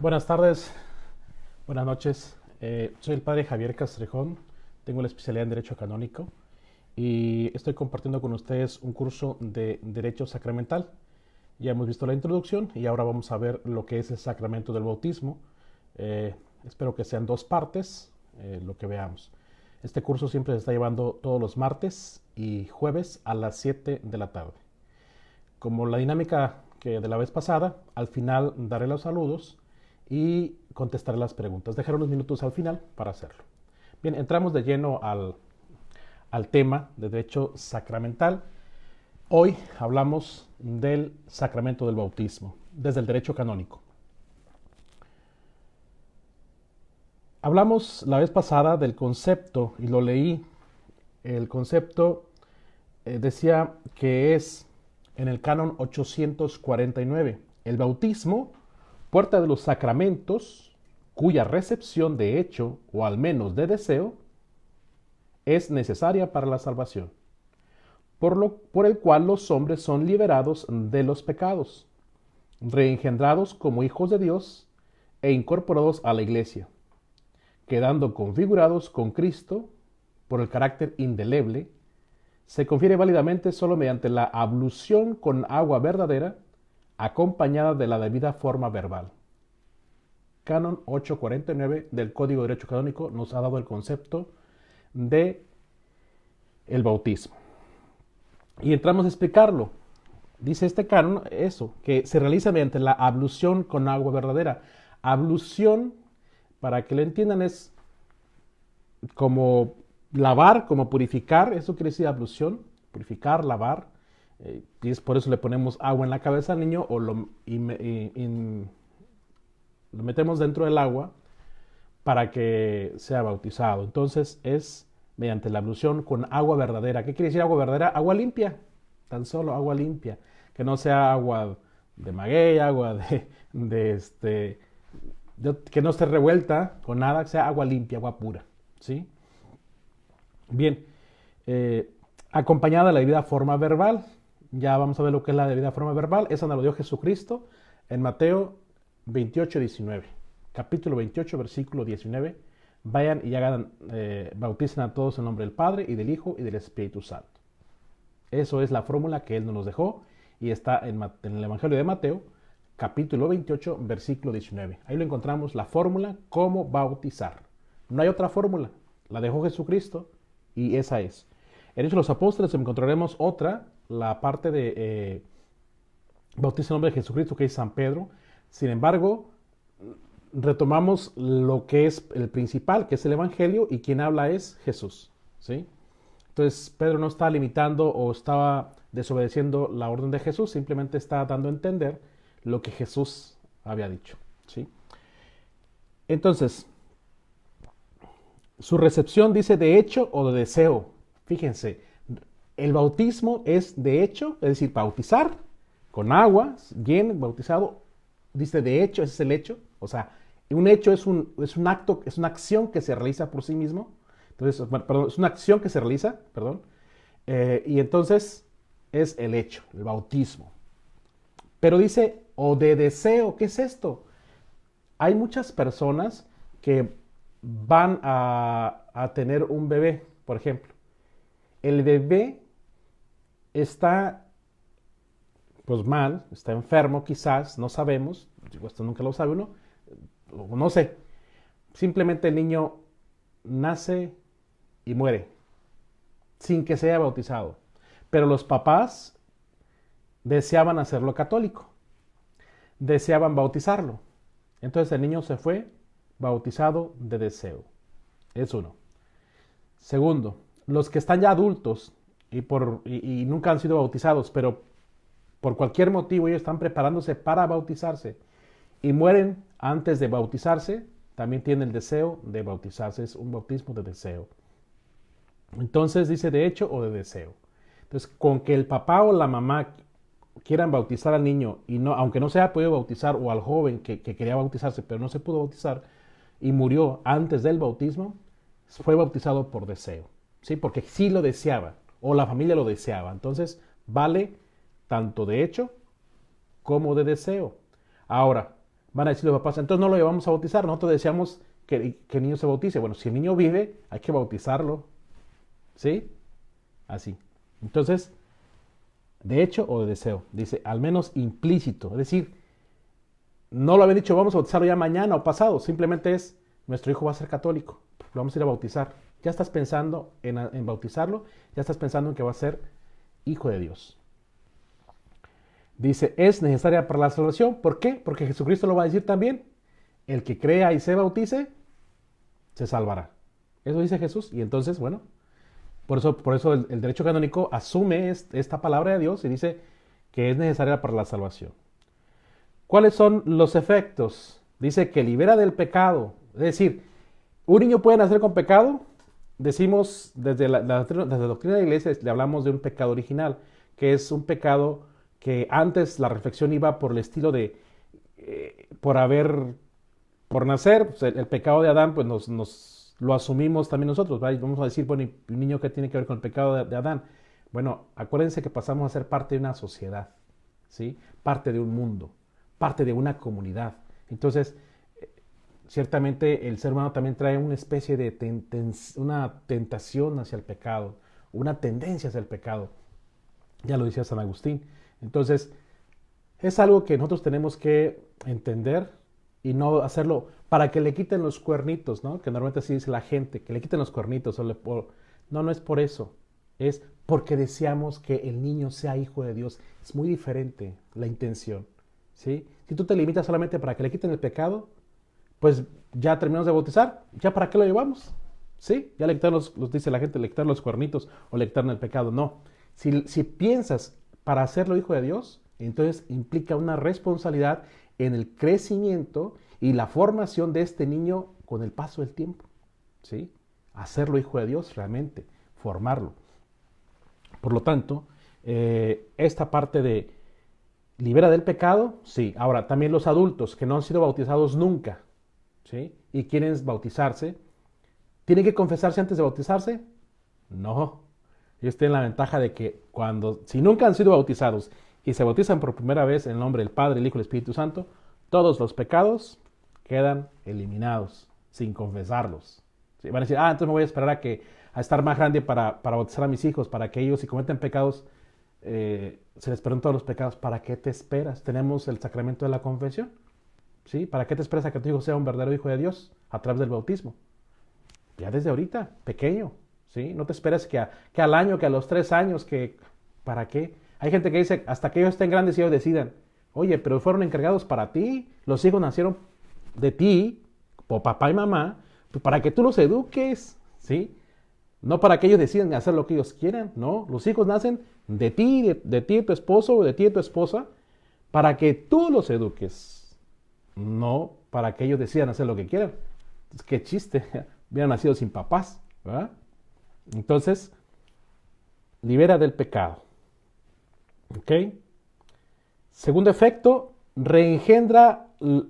Buenas tardes, buenas noches. Soy el padre Javier Castrejón, tengo la especialidad en Derecho Canónico y estoy compartiendo con ustedes un curso de Derecho Sacramental. Ya hemos visto la introducción y ahora vamos a ver lo que es el sacramento del bautismo. Espero que sean dos partes lo que veamos. Este curso siempre se está llevando todos los martes y jueves a las 7 de la tarde. Como la dinámica que de la vez pasada, al final daré los saludos y contestaré las preguntas. Dejaré unos minutos al final para hacerlo. Bien, entramos de lleno al tema de derecho sacramental. Hoy hablamos del sacramento del bautismo, desde el derecho canónico. Hablamos la vez pasada del concepto, y lo leí. El concepto decía que es en el canon 849. El bautismo, puerta de los sacramentos, cuya recepción de hecho, o al menos de deseo, es necesaria para la salvación, por el cual los hombres son liberados de los pecados, reengendrados como hijos de Dios e incorporados a la Iglesia, quedando configurados con Cristo por el carácter indeleble. Se confiere válidamente solo mediante la ablución con agua verdadera, acompañada de la debida forma verbal. Canon 849 del Código de Derecho Canónico nos ha dado el concepto de el bautismo. Y entramos a explicarlo. Dice este canon eso, que se realiza mediante la ablución con agua verdadera. Ablución, para que lo entiendan, es como lavar, como purificar. Eso quiere decir ablución, purificar, lavar. Y es por eso le ponemos agua en la cabeza al niño o lo metemos dentro del agua para que sea bautizado. Entonces es mediante la ablución con agua verdadera. ¿Qué quiere decir agua verdadera? Agua limpia, tan solo agua limpia, que no sea agua de maguey, agua que no esté revuelta con nada, que sea agua limpia, agua pura, ¿sí? Bien, acompañada de la debida forma verbal. Ya vamos a ver lo que es la debida forma verbal. Esa nos lo dio Jesucristo en Mateo 28, 19. Capítulo 28, versículo 19. Vayan y hagan, bauticen a todos en nombre del Padre y del Hijo y del Espíritu Santo. Eso es la fórmula que Él nos dejó y está en el Evangelio de Mateo, capítulo 28, versículo 19. Ahí lo encontramos, la fórmula cómo bautizar. No hay otra fórmula, la dejó Jesucristo y esa es. En Hechos de los Apóstoles encontraremos otra, la parte de bautiza en nombre de Jesucristo, que es San Pedro. Sin embargo, retomamos lo que es el principal, que es el Evangelio, y quien habla es Jesús, ¿sí? Entonces, Pedro no está limitando o estaba desobedeciendo la orden de Jesús, simplemente está dando a entender lo que Jesús había dicho, ¿sí? Entonces, su recepción dice de hecho o de deseo. Fíjense, el bautismo es de hecho, es decir, bautizar con agua, bien bautizado, dice de hecho, ese es el hecho. O sea, un hecho es un acto, es una acción que se realiza por sí mismo. Entonces, bueno, perdón, es una acción que se realiza, perdón. Y entonces es el hecho, el bautismo. Pero dice, o de deseo, ¿qué es esto? Hay muchas personas que van a tener un bebé, por ejemplo. El bebé está pues mal, está enfermo quizás, no sabemos, esto nunca lo sabe uno, no sé. Simplemente el niño nace y muere sin que sea bautizado. Pero los papás deseaban hacerlo católico, deseaban bautizarlo. Entonces el niño se fue bautizado de deseo. Es uno. Segundo, los que están ya adultos y nunca han sido bautizados, pero por cualquier motivo ellos están preparándose para bautizarse y mueren antes de bautizarse, también tienen el deseo de bautizarse. Es un bautismo de deseo. Entonces dice de hecho o de deseo. Entonces, con que el papá o la mamá quieran bautizar al niño y no, aunque no se haya podido bautizar, o al joven que quería bautizarse pero no se pudo bautizar y murió antes del bautismo, fue bautizado por deseo, ¿sí? Porque sí lo deseaba o la familia lo deseaba. Entonces vale tanto de hecho como de deseo. Ahora, Van a decir los papás, entonces no lo llevamos a bautizar. Nosotros deseamos que el niño se bautice. Bueno, si el niño vive, hay que bautizarlo. ¿Sí? Así. Entonces, de hecho o de deseo. Dice, al menos implícito. Es decir, no lo habían dicho, vamos a bautizarlo ya mañana o pasado. Simplemente es, nuestro hijo va a ser católico. Lo vamos a ir a bautizar. Ya estás pensando en bautizarlo. Ya estás pensando en que va a ser hijo de Dios. Dice, es necesaria para la salvación. ¿Por qué? Porque Jesucristo lo va a decir también. El que crea y se bautice, se salvará. Eso dice Jesús. Y entonces, bueno, por eso el derecho canónico asume esta palabra de Dios y dice que es necesaria para la salvación. ¿Cuáles son los efectos? Dice que libera del pecado. Es decir, ¿un niño puede nacer con pecado? Decimos, desde la doctrina de la iglesia, le hablamos de un pecado original, que es un pecado que antes la reflexión iba por el estilo de, por nacer, pues el pecado de Adán, pues nos lo asumimos también nosotros, ¿vale? Vamos a decir, bueno, ¿y un niño qué tiene que ver con el pecado de Adán? Bueno, acuérdense que pasamos a ser parte de una sociedad, ¿sí? Parte de un mundo, parte de una comunidad. Entonces, ciertamente el ser humano también trae una especie de una tentación hacia el pecado, una tendencia hacia el pecado. Ya lo decía San Agustín. Entonces, es algo que nosotros tenemos que entender y no hacerlo para que le quiten los cuernitos, ¿no? Que normalmente así dice la gente, que le quiten los cuernitos. No, no es por eso. Es porque deseamos que el niño sea hijo de Dios. Es muy diferente la intención, ¿sí? Si tú te limitas solamente para que le quiten el pecado, pues ya terminamos de bautizar. ¿Ya para qué lo llevamos? ¿Sí? Ya le quitaron dice la gente, le quitaron los cuernitos o le quitaron el pecado. No. Si piensas para hacerlo hijo de Dios, entonces implica una responsabilidad en el crecimiento y la formación de este niño con el paso del tiempo. ¿Sí? Hacerlo hijo de Dios realmente, formarlo. Por lo tanto, esta parte de libera del pecado, sí. Ahora, también los adultos que no han sido bautizados nunca, ¿sí? Y quieren bautizarse, ¿tienen que confesarse antes de bautizarse? No. Ellos tienen la ventaja de que si nunca han sido bautizados y se bautizan por primera vez en el nombre del Padre, el Hijo y el Espíritu Santo, todos los pecados quedan eliminados sin confesarlos. ¿Sí? Van a decir, entonces me voy a esperar a estar más grande para bautizar a mis hijos, para que ellos si cometen pecados, se les perdonen todos los pecados. ¿Para qué te esperas? Tenemos el sacramento de la confesión. ¿Sí? ¿Para qué te esperas a que tu hijo sea un verdadero hijo de Dios? A través del bautismo. Ya desde ahorita, pequeño. ¿Sí? No te esperes que al año, que a los 3 años, ¿para qué? Hay gente que dice, hasta que ellos estén grandes y ellos decidan. Oye, pero fueron encargados para ti. Los hijos nacieron de ti, por papá y mamá, pues para que tú los eduques, ¿sí? No para que ellos decidan hacer lo que ellos quieran, ¿no? Los hijos nacen de ti, de ti y tu esposo, o de ti y tu esposa, para que tú los eduques. No para que ellos decidan hacer lo que quieran. Es que chiste, hubieran nacido sin papás, ¿verdad? Entonces, libera del pecado. ¿Ok? Segundo efecto, reengendra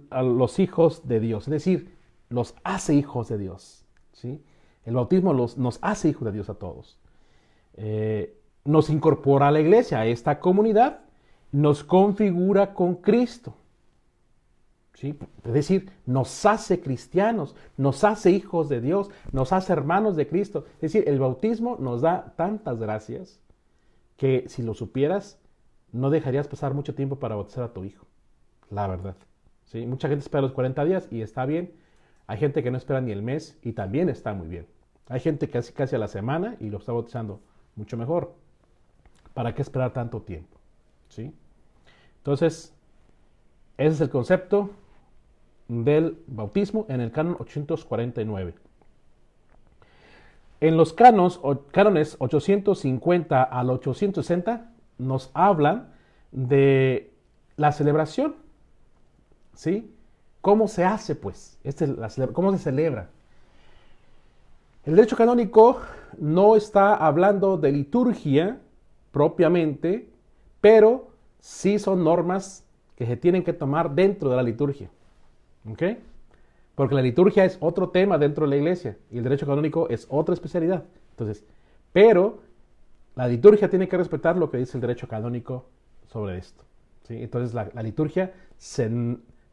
a los hijos de Dios. Es decir, los hace hijos de Dios. ¿Sí? El bautismo nos hace hijos de Dios a todos. Nos incorpora a la iglesia, a esta comunidad, nos configura con Cristo. ¿Sí? Es decir, nos hace cristianos, nos hace hijos de Dios, nos hace hermanos de Cristo. Es decir, el bautismo nos da tantas gracias que si lo supieras, no dejarías pasar mucho tiempo para bautizar a tu hijo. La verdad. ¿Sí? Mucha gente espera los 40 días y está bien. Hay gente que no espera ni el mes y también está muy bien. Hay gente que casi a la semana y lo está bautizando mucho mejor. ¿Para qué esperar tanto tiempo? ¿Sí? Entonces, ese es el concepto del bautismo en el canon 849. En los cánones 850 al 860 nos hablan de la celebración, ¿sí? ¿Cómo se hace, pues? ¿Cómo se celebra? El derecho canónico no está hablando de liturgia propiamente, pero sí son normas que se tienen que tomar dentro de la liturgia. ¿Ok? Porque la liturgia es otro tema dentro de la iglesia y el derecho canónico es otra especialidad. Entonces, pero la liturgia tiene que respetar lo que dice el derecho canónico sobre esto. ¿Sí? Entonces, la liturgia se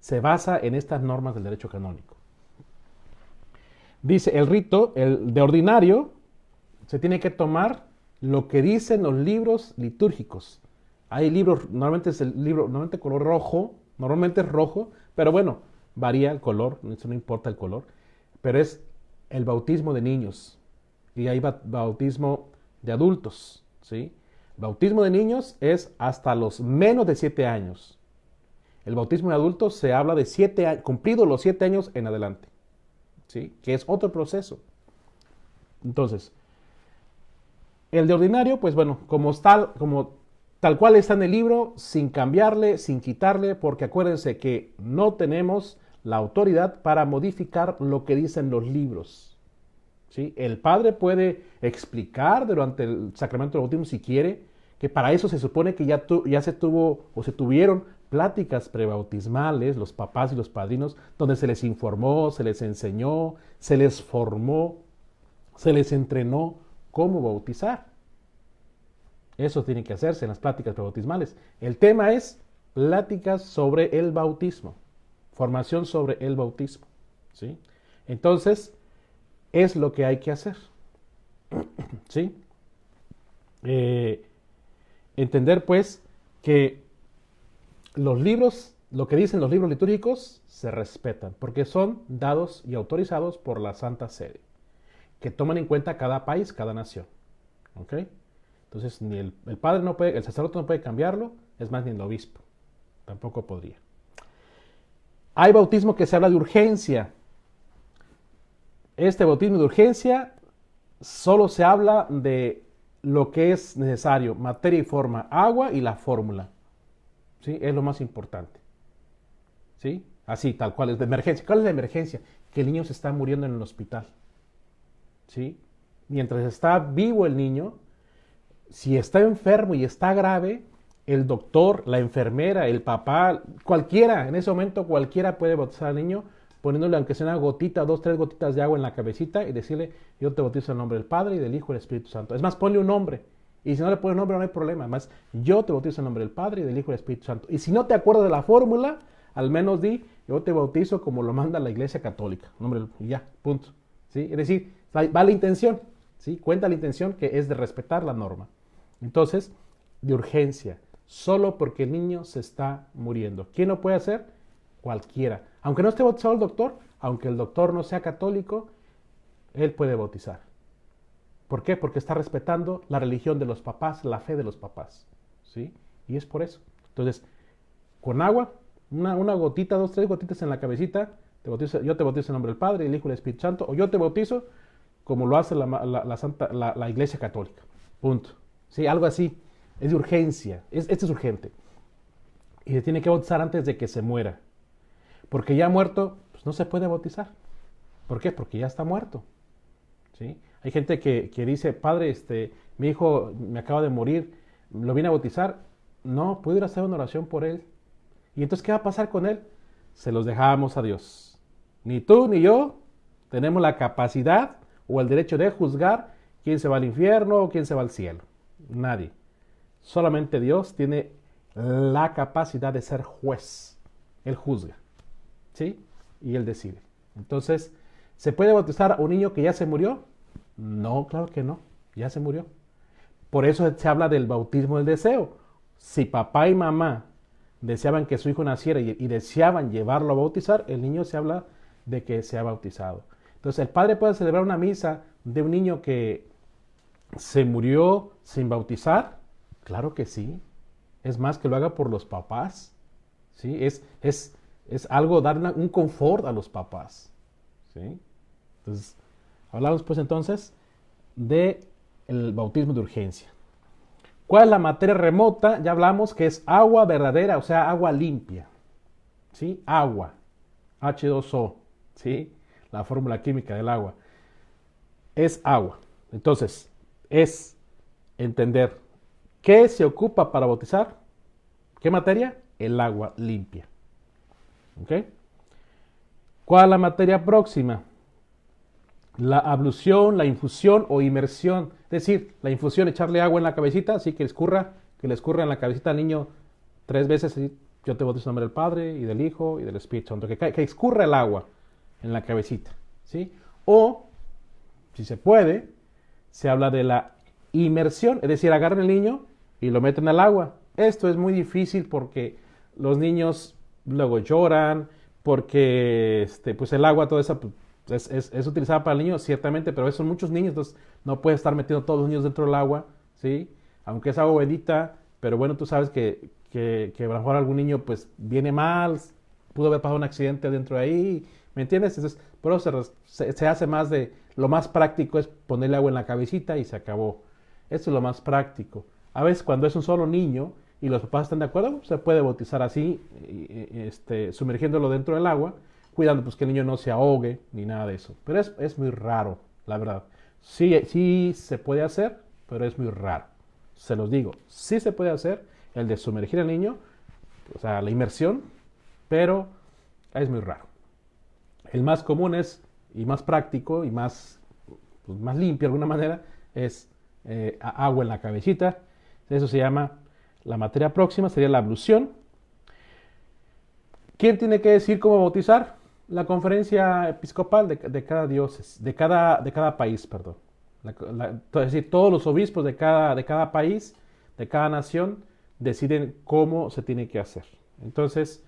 se basa en estas normas del derecho canónico. Dice, el rito, el de ordinario, se tiene que tomar lo que dicen los libros litúrgicos. Hay libros, normalmente es el libro, normalmente color rojo, normalmente es rojo, pero bueno, varía el color, eso no importa el color, pero es el bautismo de niños y hay bautismo de adultos, ¿sí? Bautismo de niños es hasta los menos de 7 años. El bautismo de adultos se habla de 7 años, cumplidos los 7 años en adelante, ¿sí? Que es otro proceso. Entonces, el de ordinario, pues bueno, como tal cual está en el libro, sin cambiarle, sin quitarle, porque acuérdense que no tenemos la autoridad para modificar lo que dicen los libros, ¿sí? El padre puede explicar durante el sacramento del bautismo, si quiere, que para eso se supone que ya se tuvo o se tuvieron pláticas prebautismales, los papás y los padrinos, donde se les informó, se les enseñó, se les formó, se les entrenó cómo bautizar. Eso tiene que hacerse en las pláticas prebautismales. El tema es pláticas sobre el bautismo, formación sobre el bautismo, ¿sí? Entonces, es lo que hay que hacer, ¿sí? Entender, pues, que los libros, lo que dicen los libros litúrgicos, se respetan, porque son dados y autorizados por la Santa Sede, que toman en cuenta cada país, cada nación, ¿ok? Entonces, ni el padre no puede, el sacerdote no puede cambiarlo, es más, ni el obispo, tampoco podría. Hay bautismo que se habla de urgencia. Este bautismo de urgencia solo se habla de lo que es necesario, materia y forma, agua y la fórmula, ¿sí? Es lo más importante, ¿sí? Así, tal cual, es de emergencia. ¿Cuál es la emergencia? Que el niño se está muriendo en el hospital, ¿sí? Mientras está vivo el niño, si está enfermo y está grave, el doctor, la enfermera, el papá, cualquiera, en ese momento cualquiera puede bautizar al niño poniéndole aunque sea una gotita, 2, 3 gotitas de agua en la cabecita y decirle, yo te bautizo en el nombre del Padre y del Hijo y del Espíritu Santo. Es más, ponle un nombre. Y si no le pones nombre no hay problema. Además, yo te bautizo en el nombre del Padre y del Hijo y del Espíritu Santo. Y si no te acuerdas de la fórmula, al menos di, yo te bautizo como lo manda la Iglesia Católica. Y ya, punto. ¿Sí? Es decir, va la intención. ¿Sí? Cuenta la intención que es de respetar la norma. Entonces, de urgencia, solo porque el niño se está muriendo. ¿Quién lo puede hacer? Cualquiera. Aunque no esté bautizado el doctor, aunque el doctor no sea católico, él puede bautizar. ¿Por qué? Porque está respetando la religión de los papás, la fe de los papás, ¿sí? Y es por eso. Entonces, con agua, una gotita, 2, 3 gotitas en la cabecita, yo te bautizo en el nombre del Padre, del Hijo y del Espíritu Santo, o yo te bautizo como lo hace la Iglesia Católica. Punto. ¿Sí? Algo así. Es de urgencia. Este es urgente. Y se tiene que bautizar antes de que se muera. Porque ya muerto, pues no se puede bautizar. ¿Por qué? Porque ya está muerto. ¿Sí? Hay gente que dice, padre, mi hijo me acaba de morir, ¿lo vine a bautizar? No, puedo ir a hacer una oración por él. ¿Y entonces qué va a pasar con él? Se los dejamos a Dios. Ni tú ni yo tenemos la capacidad o el derecho de juzgar quién se va al infierno o quién se va al cielo. Nadie. Solamente Dios tiene la capacidad de ser juez. Él juzga, ¿sí? Y Él decide. Entonces, ¿se puede bautizar a un niño que ya se murió? No, claro que no. Ya se murió. Por eso se habla del bautismo del deseo. Si papá y mamá deseaban que su hijo naciera y deseaban llevarlo a bautizar, el niño se habla de que se ha bautizado. Entonces, ¿el padre puede celebrar una misa de un niño que se murió sin bautizar? Claro que sí. Es más, que lo haga por los papás. ¿Sí? Es algo, dar un confort a los papás. ¿Sí? Entonces, hablamos pues entonces del bautismo de urgencia. ¿Cuál es la materia remota? Ya hablamos que es agua verdadera, o sea, agua limpia. ¿Sí? Agua. H2O. ¿Sí? La fórmula química del agua. Es agua. Entonces, es entender qué se ocupa para bautizar. ¿Qué materia? El agua limpia. ¿Ok? ¿Cuál es la materia próxima? La ablución, la infusión o inmersión. Es decir, la infusión, echarle agua en la cabecita, así que le escurra en la cabecita al niño 3 veces, así, yo te bautizo en nombre del Padre y del Hijo y del Espíritu Santo, que escurra el agua en la cabecita, ¿sí? O, si se puede, se habla de la inmersión, es decir, agarran el niño y lo meten al agua. Esto es muy difícil porque los niños luego lloran, porque pues el agua, toda esa, pues, es utilizada para el niño, ciertamente, pero son muchos niños, entonces no puedes estar metiendo a todos los niños dentro del agua, ¿sí? Aunque es agua bendita, pero bueno, tú sabes que a lo mejor algún niño pues viene mal, pudo haber pasado un accidente dentro de ahí, ¿me entiendes? Entonces, por eso se hace más de, lo más práctico es ponerle agua en la cabecita y se acabó. Esto es lo más práctico. A veces cuando es un solo niño y los papás están de acuerdo, se puede bautizar así, sumergiéndolo dentro del agua, cuidando pues que el niño no se ahogue ni nada de eso. Pero es muy raro, la verdad. Sí, sí se puede hacer, pero es muy raro. Se los digo, sí se puede hacer el de sumergir al niño, o sea, la inmersión, pero es muy raro. El más común es, y más práctico, y más, pues, más limpio de alguna manera, es agua en la cabecita. Eso se llama, la materia próxima sería la ablución. ¿Quién tiene que decir cómo bautizar? La conferencia episcopal de cada diócesis, de cada país, perdón. Es decir, todos los obispos de cada país, de cada nación, deciden cómo se tiene que hacer. Entonces,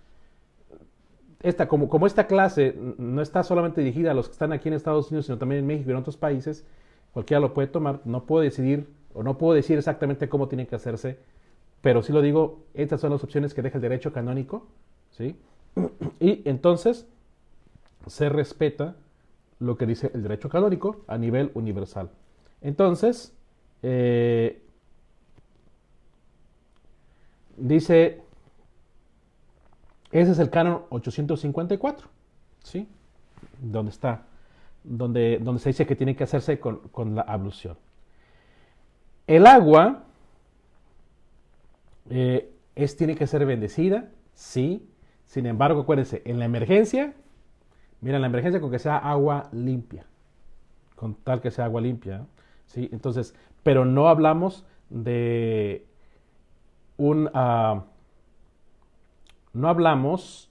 como esta clase no está solamente dirigida a los que están aquí en Estados Unidos, sino también en México y en otros países, cualquiera lo puede tomar, no puedo decidir o no puedo decir exactamente cómo tiene que hacerse, pero sí lo digo, estas son las opciones que deja el derecho canónico, ¿sí? Y entonces se respeta lo que dice el derecho canónico a nivel universal. Entonces, dice, ese es el canon 854, ¿sí? Donde está, donde se dice que tiene que hacerse con la ablución. El agua tiene que ser bendecida, sí. Sin embargo, acuérdense, en la emergencia, mira, la emergencia con que sea agua limpia, con tal que sea agua limpia, ¿sí? Entonces, pero no hablamos de no hablamos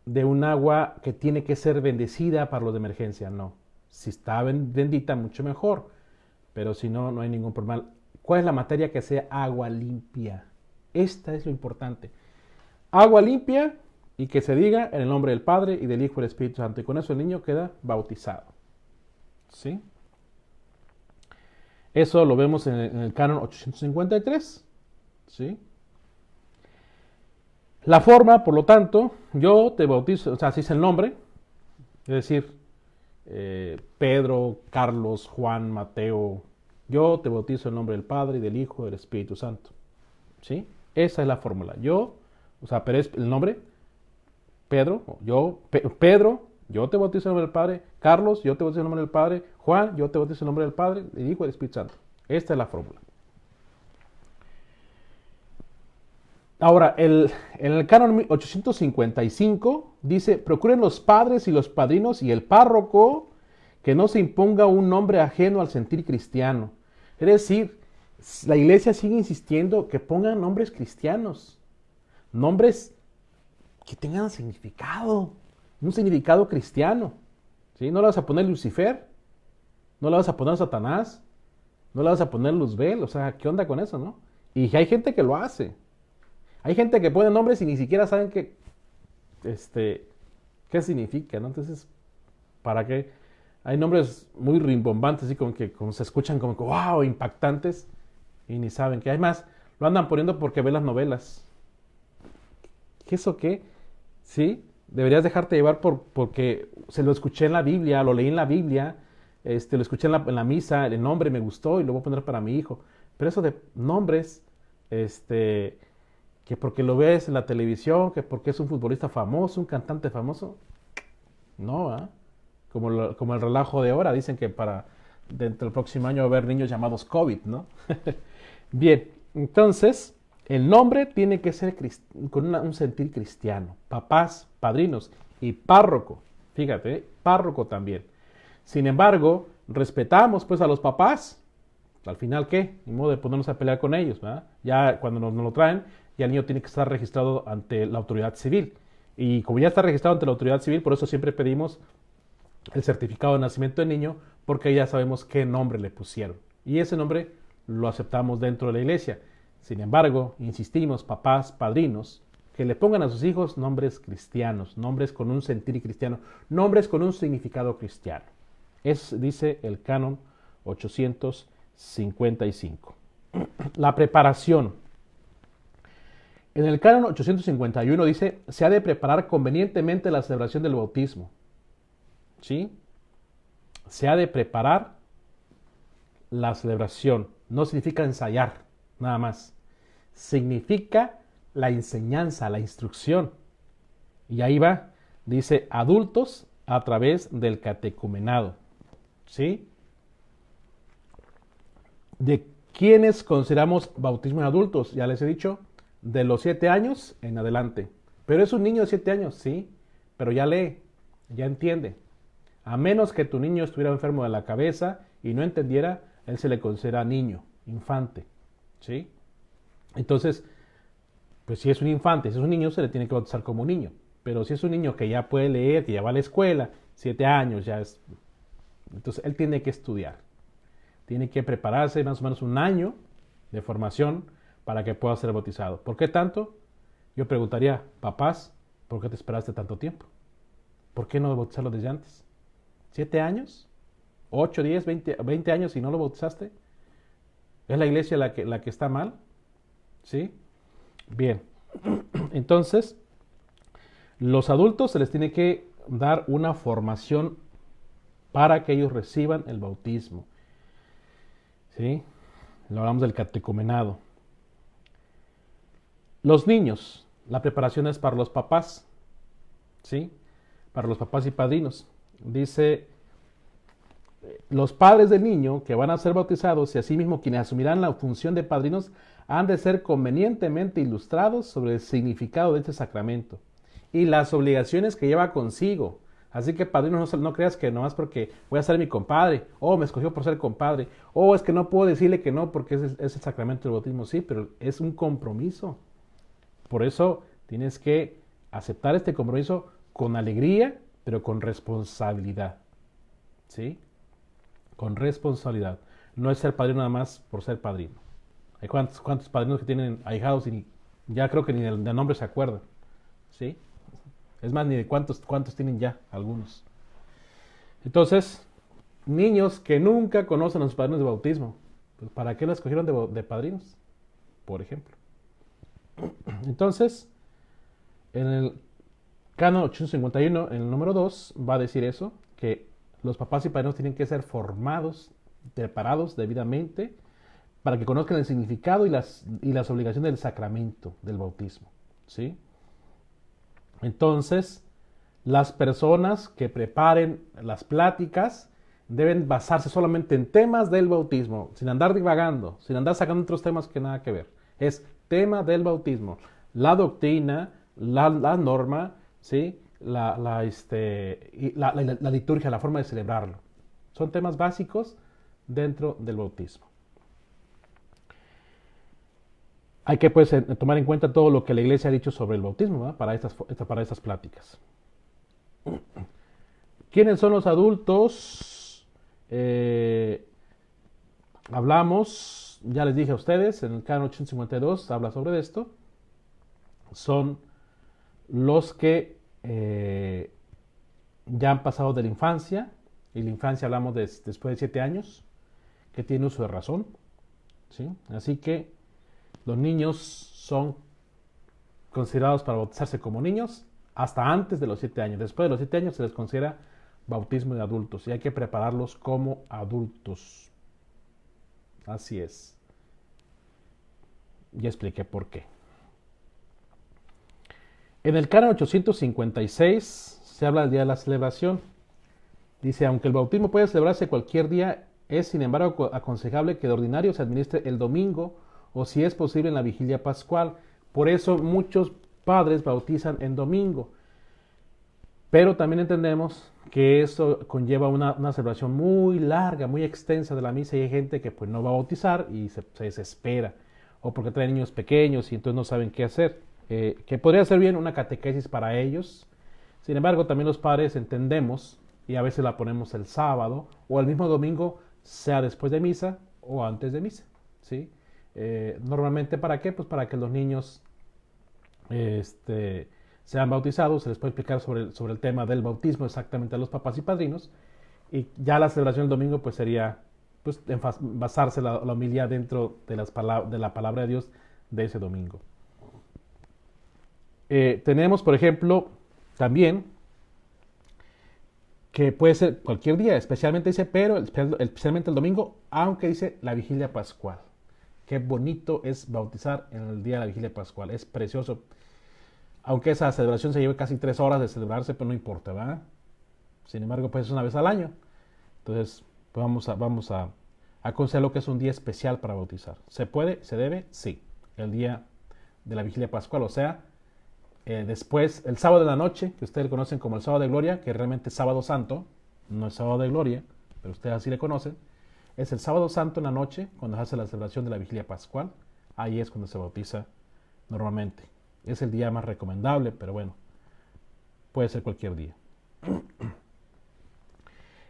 de un agua que tiene que ser bendecida para los de emergencia, no. Si está bendita, mucho mejor, pero si no, no hay ningún problema. ¿Cuál es la materia que sea agua limpia? Esta es lo importante. Agua limpia y que se diga en el nombre del Padre y del Hijo y del Espíritu Santo. Y con eso el niño queda bautizado. ¿Sí? Eso lo vemos en el canon 853. ¿Sí? La forma, por lo tanto, yo te bautizo, o sea, así es el nombre, es decir, Pedro, Carlos, Juan, Mateo, yo te bautizo en el nombre del Padre y del Hijo y del Espíritu Santo. ¿Sí? Esa es la fórmula. Yo, o sea, pero es el nombre, Pedro, Pedro, yo te bautizo en el nombre del Padre, Carlos, yo te bautizo en el nombre del Padre, Juan, yo te bautizo en el nombre del Padre, del Hijo y del Espíritu Santo. Esta es la fórmula. Ahora, en el canon 855 dice, procuren los padres y los padrinos y el párroco que no se imponga un nombre ajeno al sentir cristiano. Es decir, la iglesia sigue insistiendo que pongan nombres cristianos, nombres que tengan significado, un significado cristiano. ¿Sí? No le vas a poner Lucifer, no le vas a poner Satanás, no le vas a poner Luzbel, o sea, ¿qué onda con eso, no? Y hay gente que lo hace. Hay gente que pone nombres y ni siquiera saben qué significa, ¿no? Entonces, ¿para qué? Hay nombres muy rimbombantes, así como se escuchan como que, wow, impactantes, y ni saben qué. Además, lo andan poniendo porque ven las novelas. ¿Qué eso qué? ¿Sí? Deberías dejarte llevar porque se lo escuché en la Biblia, lo leí en la Biblia, lo escuché en la misa, el nombre me gustó y lo voy a poner para mi hijo. Pero eso de nombres, que porque lo ves en la televisión, que porque es un futbolista famoso, un cantante famoso, no, ¿eh? Como el relajo de ahora, dicen que dentro del próximo año va a haber niños llamados COVID, ¿no? Bien, entonces, el nombre tiene que ser con un sentir cristiano, papás, padrinos y párroco, fíjate, párroco también. Sin embargo, respetamos pues a los papás, al final, ¿qué? Ni modo de ponernos a pelear con ellos, ¿verdad? Ya cuando nos lo traen, ya el niño tiene que estar registrado ante la autoridad civil. Y como ya está registrado ante la autoridad civil, por eso siempre pedimos el certificado de nacimiento del niño, porque ya sabemos qué nombre le pusieron. Y ese nombre lo aceptamos dentro de la iglesia. Sin embargo, insistimos, papás, padrinos, que le pongan a sus hijos nombres cristianos, nombres con un sentir cristiano, nombres con un significado cristiano. Es, dice el canon 855. La preparación. En el canon 851 dice, se ha de preparar convenientemente la celebración del bautismo. ¿Sí? Se ha de preparar la celebración. No significa ensayar, nada más. Significa la enseñanza, la instrucción. Y ahí va, dice, adultos a través del catecumenado. ¿Sí? ¿De quiénes consideramos bautismo de adultos? Ya les he dicho, de los 7 años en adelante. Pero es un niño de 7 años, sí, pero ya lee, ya entiende. A menos que tu niño estuviera enfermo de la cabeza y no entendiera, él se le considera niño, infante, ¿sí? Entonces, pues si es un infante, si es un niño, se le tiene que bautizar como niño. Pero si es un niño que ya puede leer, que ya va a la escuela, 7 años, ya es... Entonces, él tiene que estudiar. Tiene que prepararse más o menos un año de formación para que pueda ser bautizado. ¿Por qué tanto? Yo preguntaría, papás, ¿por qué te esperaste tanto tiempo? ¿Por qué no bautizarlo desde antes? ¿7 años? ¿8, 10, 20 años y no lo bautizaste? ¿Es la iglesia la que está mal? ¿Sí? Bien. Entonces, los adultos se les tiene que dar una formación para que ellos reciban el bautismo. ¿Sí? Lo hablamos del catecumenado. Los niños, la preparación es para los papás. ¿Sí? Para los papás y padrinos. Dice, los padres del niño que van a ser bautizados y asimismo quienes asumirán la función de padrinos han de ser convenientemente ilustrados sobre el significado de este sacramento y las obligaciones que lleva consigo. Así que padrino, no creas que nomás porque voy a ser mi compadre, o me escogió por ser compadre, o es que no puedo decirle que no porque es el sacramento del bautismo. Sí, pero es un compromiso. Por eso tienes que aceptar este compromiso con alegría, pero con responsabilidad. ¿Sí? Con responsabilidad. No es ser padrino nada más por ser padrino. Hay cuántos padrinos que tienen ahijados y ya creo que ni del nombre se acuerdan. ¿Sí? Es más, ni de cuántos tienen ya algunos. Entonces, niños que nunca conocen a sus padrinos de bautismo, pues ¿para qué los escogieron de padrinos? Por ejemplo. Entonces, en el canon 851, en el número 2, va a decir eso, que los papás y padrinos tienen que ser formados, preparados debidamente, para que conozcan el significado y las obligaciones del sacramento del bautismo. ¿Sí? Entonces, las personas que preparen las pláticas deben basarse solamente en temas del bautismo, sin andar divagando, sin andar sacando otros temas que nada que ver. Es tema del bautismo, la doctrina, la norma, ¿sí? la liturgia, la forma de celebrarlo. Son temas básicos dentro del bautismo. Hay que pues, tomar en cuenta todo lo que la iglesia ha dicho sobre el bautismo, ¿verdad? para estas pláticas. ¿Quiénes son los adultos? Hablamos, ya les dije a ustedes, en el canon 852 habla sobre esto. Son los que ya han pasado de la infancia, y la infancia hablamos después de 7 años, que tiene uso de razón. ¿Sí? Así que los niños son considerados para bautizarse como niños hasta antes de los 7 años. Después de los 7 años se les considera bautismo de adultos y hay que prepararlos como adultos. Así es. Ya expliqué por qué. En el canon 856 se habla del día de la celebración. Dice, aunque el bautismo puede celebrarse cualquier día, es sin embargo aconsejable que de ordinario se administre el domingo o si es posible en la vigilia pascual. Por eso muchos padres bautizan en domingo. Pero también entendemos que eso conlleva una celebración muy larga, muy extensa de la misa, y hay gente que pues no va a bautizar y se desespera, o porque traen niños pequeños y entonces no saben qué hacer, que podría ser bien una catequesis para ellos. Sin embargo, también los padres entendemos y a veces la ponemos el sábado o el mismo domingo, sea después de misa o antes de misa, ¿sí? Normalmente, ¿para qué? Pues para que los niños sean bautizados, se les puede explicar sobre el tema del bautismo exactamente a los papás y padrinos, y ya la celebración del domingo pues sería pues basarse la homilía dentro de la palabra de Dios de ese domingo. Tenemos, por ejemplo, también que puede ser cualquier día, especialmente dice, pero especialmente el domingo, aunque dice la vigilia pascual. Qué bonito es bautizar en el día de la vigilia pascual, es precioso. Aunque esa celebración se lleve casi 3 horas de celebrarse, pues no importa, ¿verdad? Sin embargo, pues es una vez al año. Entonces, pues vamos a considerar lo que es un día especial para bautizar. ¿Se puede? ¿Se debe? Sí. El día de la vigilia pascual, o sea, después, el sábado de la noche, que ustedes conocen como el sábado de gloria, que realmente es sábado santo, no es sábado de gloria, pero ustedes así le conocen, es el sábado santo en la noche, cuando se hace la celebración de la vigilia pascual, ahí es cuando se bautiza normalmente. Es el día más recomendable, pero bueno, puede ser cualquier día.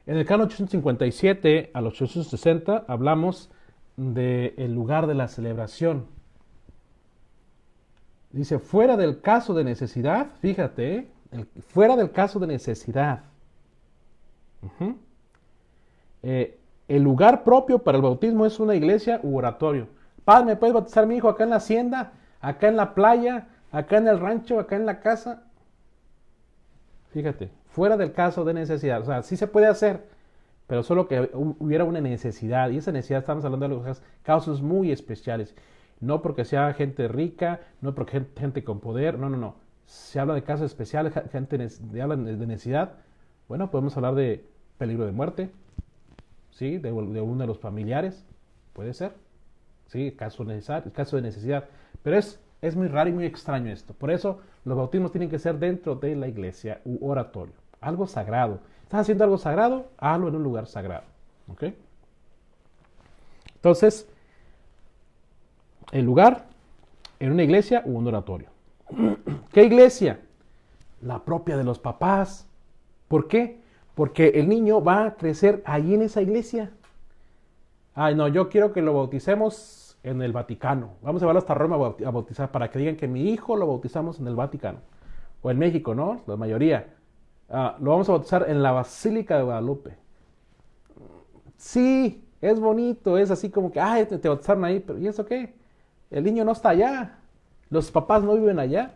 En el canon 857 al 860 hablamos del lugar de la celebración. Dice, fuera del caso de necesidad, fíjate, fuera del caso de necesidad. El lugar propio para el bautismo es una iglesia u oratorio. Padre, ¿me puedes bautizar mi hijo acá en la hacienda, acá en la playa, acá en el rancho, acá en la casa? Fíjate, fuera del caso de necesidad. O sea, sí se puede hacer, pero solo que hubiera una necesidad. Y esa necesidad, estamos hablando de los casos muy especiales. No porque sea gente rica, no porque gente con poder, no. Se habla de casos especiales, gente habla de necesidad. Bueno, podemos hablar de peligro de muerte, ¿sí? De uno de los familiares, puede ser, ¿sí? Caso de necesidad. Pero es muy raro y muy extraño esto. Por eso los bautismos tienen que ser dentro de la iglesia u oratorio. Algo sagrado. ¿Estás haciendo algo sagrado? Hazlo en un lugar sagrado. ¿Ok? Entonces, el lugar en una iglesia u un oratorio. ¿Qué iglesia? La propia de los papás. ¿Por qué? Porque el niño va a crecer ahí en esa iglesia. Ay, no, yo quiero que lo bauticemos en el Vaticano. Vamos a llevarlo hasta Roma a bautizar para que digan que mi hijo lo bautizamos en el Vaticano. O en México, ¿no? La mayoría. Lo vamos a bautizar en la Basílica de Guadalupe. Sí, es bonito, es así como que, ay, te bautizaron ahí, pero ¿y eso qué? El niño no está allá. Los papás no viven allá.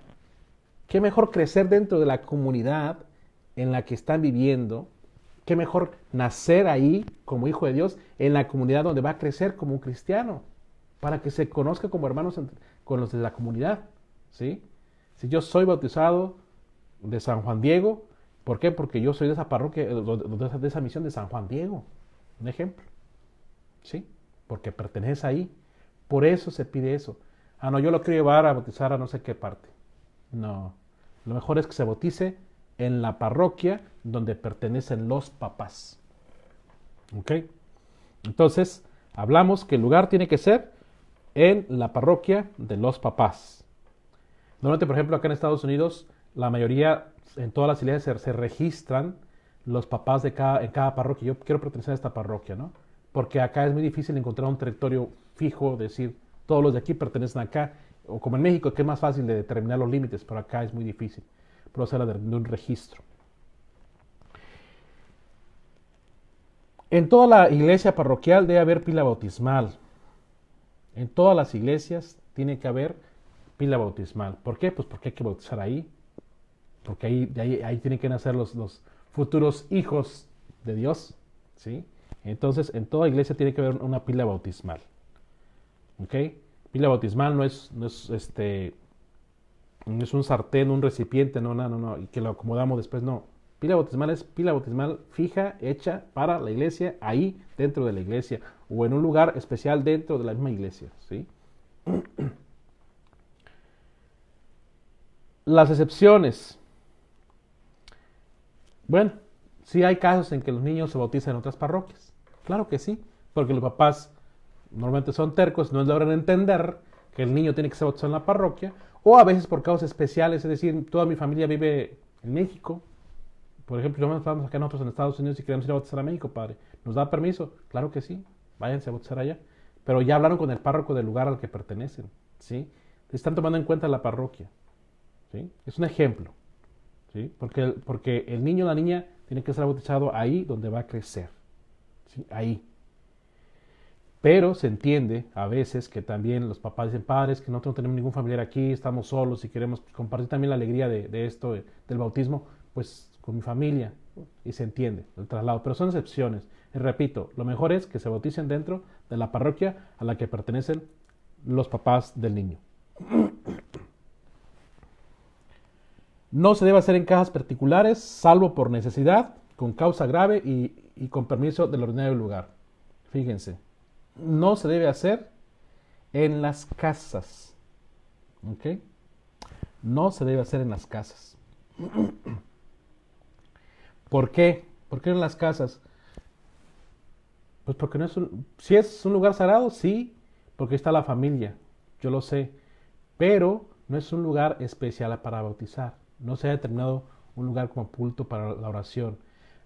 Qué mejor crecer dentro de la comunidad en la que están viviendo. Qué mejor nacer ahí como hijo de Dios en la comunidad donde va a crecer como un cristiano, para que se conozca como hermanos con los de la comunidad, ¿sí? Si yo soy bautizado de San Juan Diego, ¿por qué? Porque yo soy de esa parroquia, de esa misión de San Juan Diego, un ejemplo, ¿sí? Porque pertenece ahí. Por eso se pide eso. Ah, no, yo lo quiero llevar a bautizar a no sé qué parte. No, lo mejor es que se bautice en la parroquia donde pertenecen los papás. ¿Ok? Entonces, hablamos que el lugar tiene que ser en la parroquia de los papás. Normalmente, por ejemplo, acá en Estados Unidos, la mayoría, en todas las iglesias se registran los papás en cada parroquia. Yo quiero pertenecer a esta parroquia, ¿no? Porque acá es muy difícil encontrar un territorio fijo, decir, todos los de aquí pertenecen acá, o como en México, que es más fácil de determinar los límites, pero acá es muy difícil proceder de un registro. En toda la iglesia parroquial debe haber pila bautismal. En todas las iglesias tiene que haber pila bautismal. ¿Por qué? Pues porque hay que bautizar ahí. Porque ahí tienen que nacer los futuros hijos de Dios, ¿sí? Entonces, en toda iglesia tiene que haber una pila bautismal. ¿Ok? Pila bautismal no es un sartén, un recipiente, no, y que lo acomodamos después, no. Pila bautismal es pila bautismal fija, hecha para la iglesia, ahí dentro de la iglesia, o en un lugar especial dentro de la misma iglesia, ¿sí? Las excepciones. Bueno, sí hay casos en que los niños se bautizan en otras parroquias. Claro que sí, porque los papás normalmente son tercos, no logran entender que el niño tiene que ser bautizado en la parroquia, o a veces por causas especiales, es decir, toda mi familia vive en México. Por ejemplo, no estamos acá nosotros en Estados Unidos y queremos ir a bautizar a México, padre. ¿Nos da permiso? Claro que sí, váyanse a bautizar allá. Pero ya hablaron con el párroco del lugar al que pertenecen, ¿sí? Están tomando en cuenta la parroquia, ¿sí? Es un ejemplo, ¿sí? Porque el niño o la niña tiene que ser bautizado ahí donde va a crecer, ¿sí? Ahí. Pero se entiende a veces que también los papás dicen, padres, que nosotros no tenemos ningún familiar aquí, estamos solos y queremos compartir también la alegría de esto, del bautismo, pues con mi familia. Y se entiende el traslado, pero son excepciones. Y repito, lo mejor es que se bauticen dentro de la parroquia a la que pertenecen los papás del niño. No se debe hacer en cajas particulares, salvo por necesidad, con causa grave y con permiso del ordinario lugar. Fíjense, no se debe hacer en las casas. ¿Ok? No se debe hacer en las casas. ¿Por qué? ¿Por qué en las casas? Pues porque no es si es un lugar sagrado, sí, porque está la familia, yo lo sé, pero no es un lugar especial para bautizar. No se ha determinado un lugar como púlpito para la oración.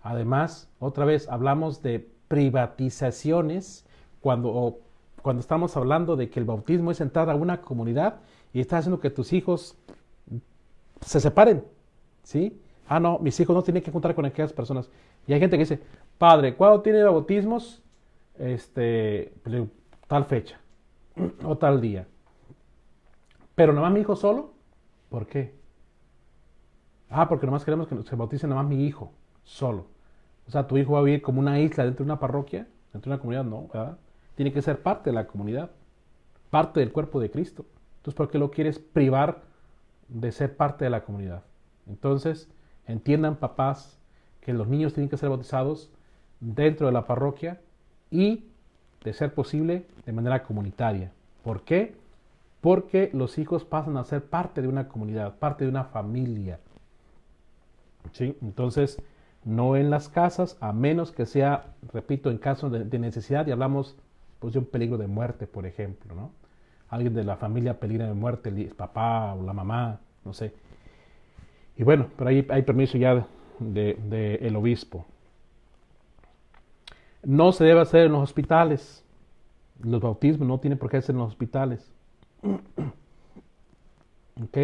Además, otra vez hablamos de privatizaciones cuando estamos hablando de que el bautismo es entrar a una comunidad y está haciendo que tus hijos se separen, ¿sí? Ah, no, mis hijos no tienen que juntar con aquellas personas. Y hay gente que dice, padre, ¿cuándo tiene bautismos? Pues, tal fecha o tal día. Pero nomás mi hijo solo, ¿por qué? Ah, porque nomás queremos que se bautice nomás mi hijo solo. O sea, tu hijo va a vivir como una isla dentro de una parroquia, dentro de una comunidad, no, ¿verdad? Tiene que ser parte de la comunidad, parte del cuerpo de Cristo. Entonces, ¿por qué lo quieres privar de ser parte de la comunidad? Entonces, entiendan, papás, que los niños tienen que ser bautizados dentro de la parroquia y, de ser posible, de manera comunitaria. ¿Por qué? Porque los hijos pasan a ser parte de una comunidad, parte de una familia. ¿Sí? Entonces, no en las casas, a menos que sea, repito, en caso de necesidad, y hablamos pues, de un peligro de muerte, por ejemplo, ¿no? Alguien de la familia peligra de muerte, el papá o la mamá, no sé. Y bueno, pero ahí hay permiso ya de el obispo. No se debe hacer en los hospitales. Los bautismos no tienen por qué ser en los hospitales. ¿Ok?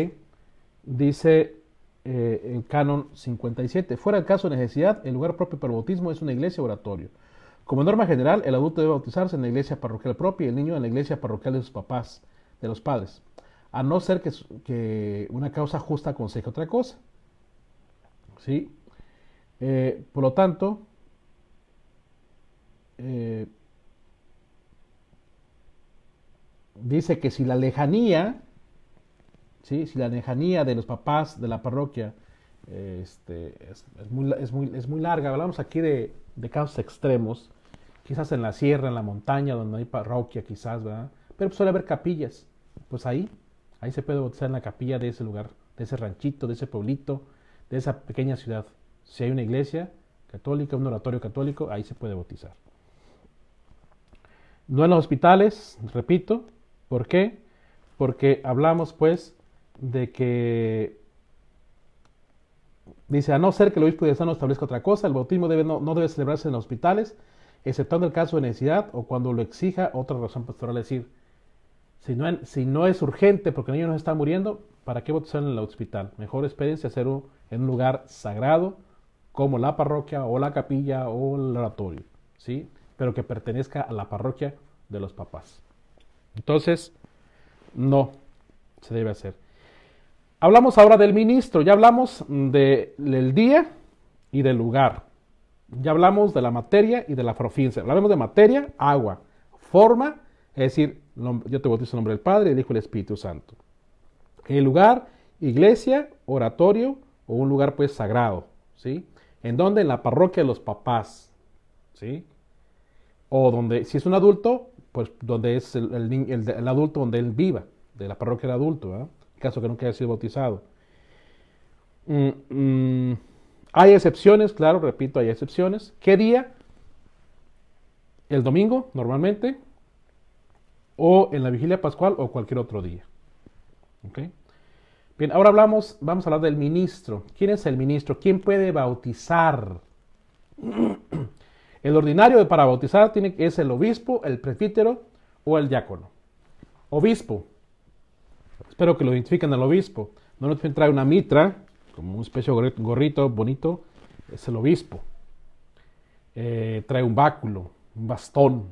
Dice en Canon 57, fuera del caso de necesidad, el lugar propio para el bautismo es una iglesia o oratorio. Como norma general, el adulto debe bautizarse en la iglesia parroquial propia y el niño en la iglesia parroquial de sus papás, de los padres, a no ser que una causa justa aconseje otra cosa. ¿Sí? Por lo tanto, dice que si la lejanía, ¿sí? Si la lejanía de los papás de la parroquia es muy larga, hablamos aquí de casos extremos, quizás en la sierra, en la montaña, donde no hay parroquia, quizás, ¿verdad? Pero pues suele haber capillas, pues ahí se puede bautizar en la capilla de ese lugar, de ese ranchito, de ese pueblito, de esa pequeña ciudad. Si hay una iglesia católica, un oratorio católico, ahí se puede bautizar. No en los hospitales, repito, ¿por qué? Porque hablamos pues de que dice, a no ser que el obispo diocesano establezca otra cosa, el bautismo no debe celebrarse en los hospitales, exceptuando el caso de necesidad o cuando lo exija otra razón pastoral. Es decir, si no es urgente porque el niño no se está muriendo, ¿para qué bautizar en el hospital? Mejor espérense hacerlo en un lugar sagrado, como la parroquia o la capilla o el oratorio, ¿sí? Pero que pertenezca a la parroquia de los papás. Entonces, no se debe hacer. Hablamos ahora del ministro, ya hablamos del día y del lugar. Ya hablamos de la materia y de la provincia. Hablamos de materia, agua. Forma, es decir, yo te bautizo en nombre del Padre, el Hijo y el Espíritu Santo. El lugar, iglesia, oratorio o un lugar pues sagrado, ¿sí? ¿En dónde? En la parroquia de los papás, ¿sí? O donde, si es un adulto, pues donde es el adulto donde él viva, de la parroquia del adulto, ¿verdad? En caso que nunca haya sido bautizado. Hay excepciones, claro, repito, hay excepciones. ¿Qué día? El domingo, normalmente, o en la vigilia pascual o cualquier otro día. ¿Okay? Bien, ahora vamos a hablar del ministro. ¿Quién es el ministro? ¿Quién puede bautizar? El ordinario para bautizar es el obispo, el presbítero o el diácono. Obispo. Espero que lo identifiquen al obispo. No nos trae una mitra, como una especie de gorrito bonito. Es el obispo. Trae un báculo, un bastón.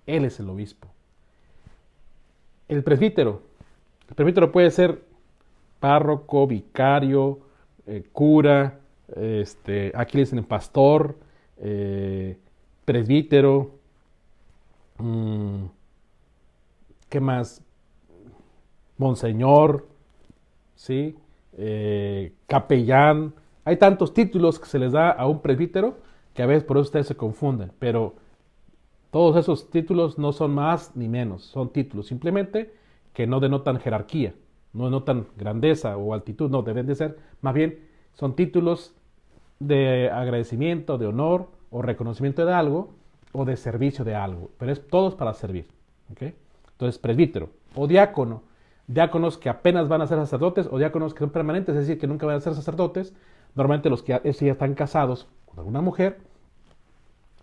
Él es el obispo. El presbítero. El presbítero puede ser párroco, vicario, cura, aquí le dicen pastor, presbítero, ¿qué más? Monseñor, ¿sí? Capellán. Hay tantos títulos que se les da a un presbítero que a veces por eso ustedes se confunden, pero todos esos títulos no son más ni menos, son títulos simplemente que no denotan jerarquía, no denotan grandeza o altitud, no, deben de ser, más bien son títulos de agradecimiento, de honor o reconocimiento de algo o de servicio de algo, pero es todos para servir. ¿Okay? Entonces, presbítero o diácono, diáconos que apenas van a ser sacerdotes o diáconos que son permanentes, es decir, que nunca van a ser sacerdotes, normalmente los que ya están casados con alguna mujer,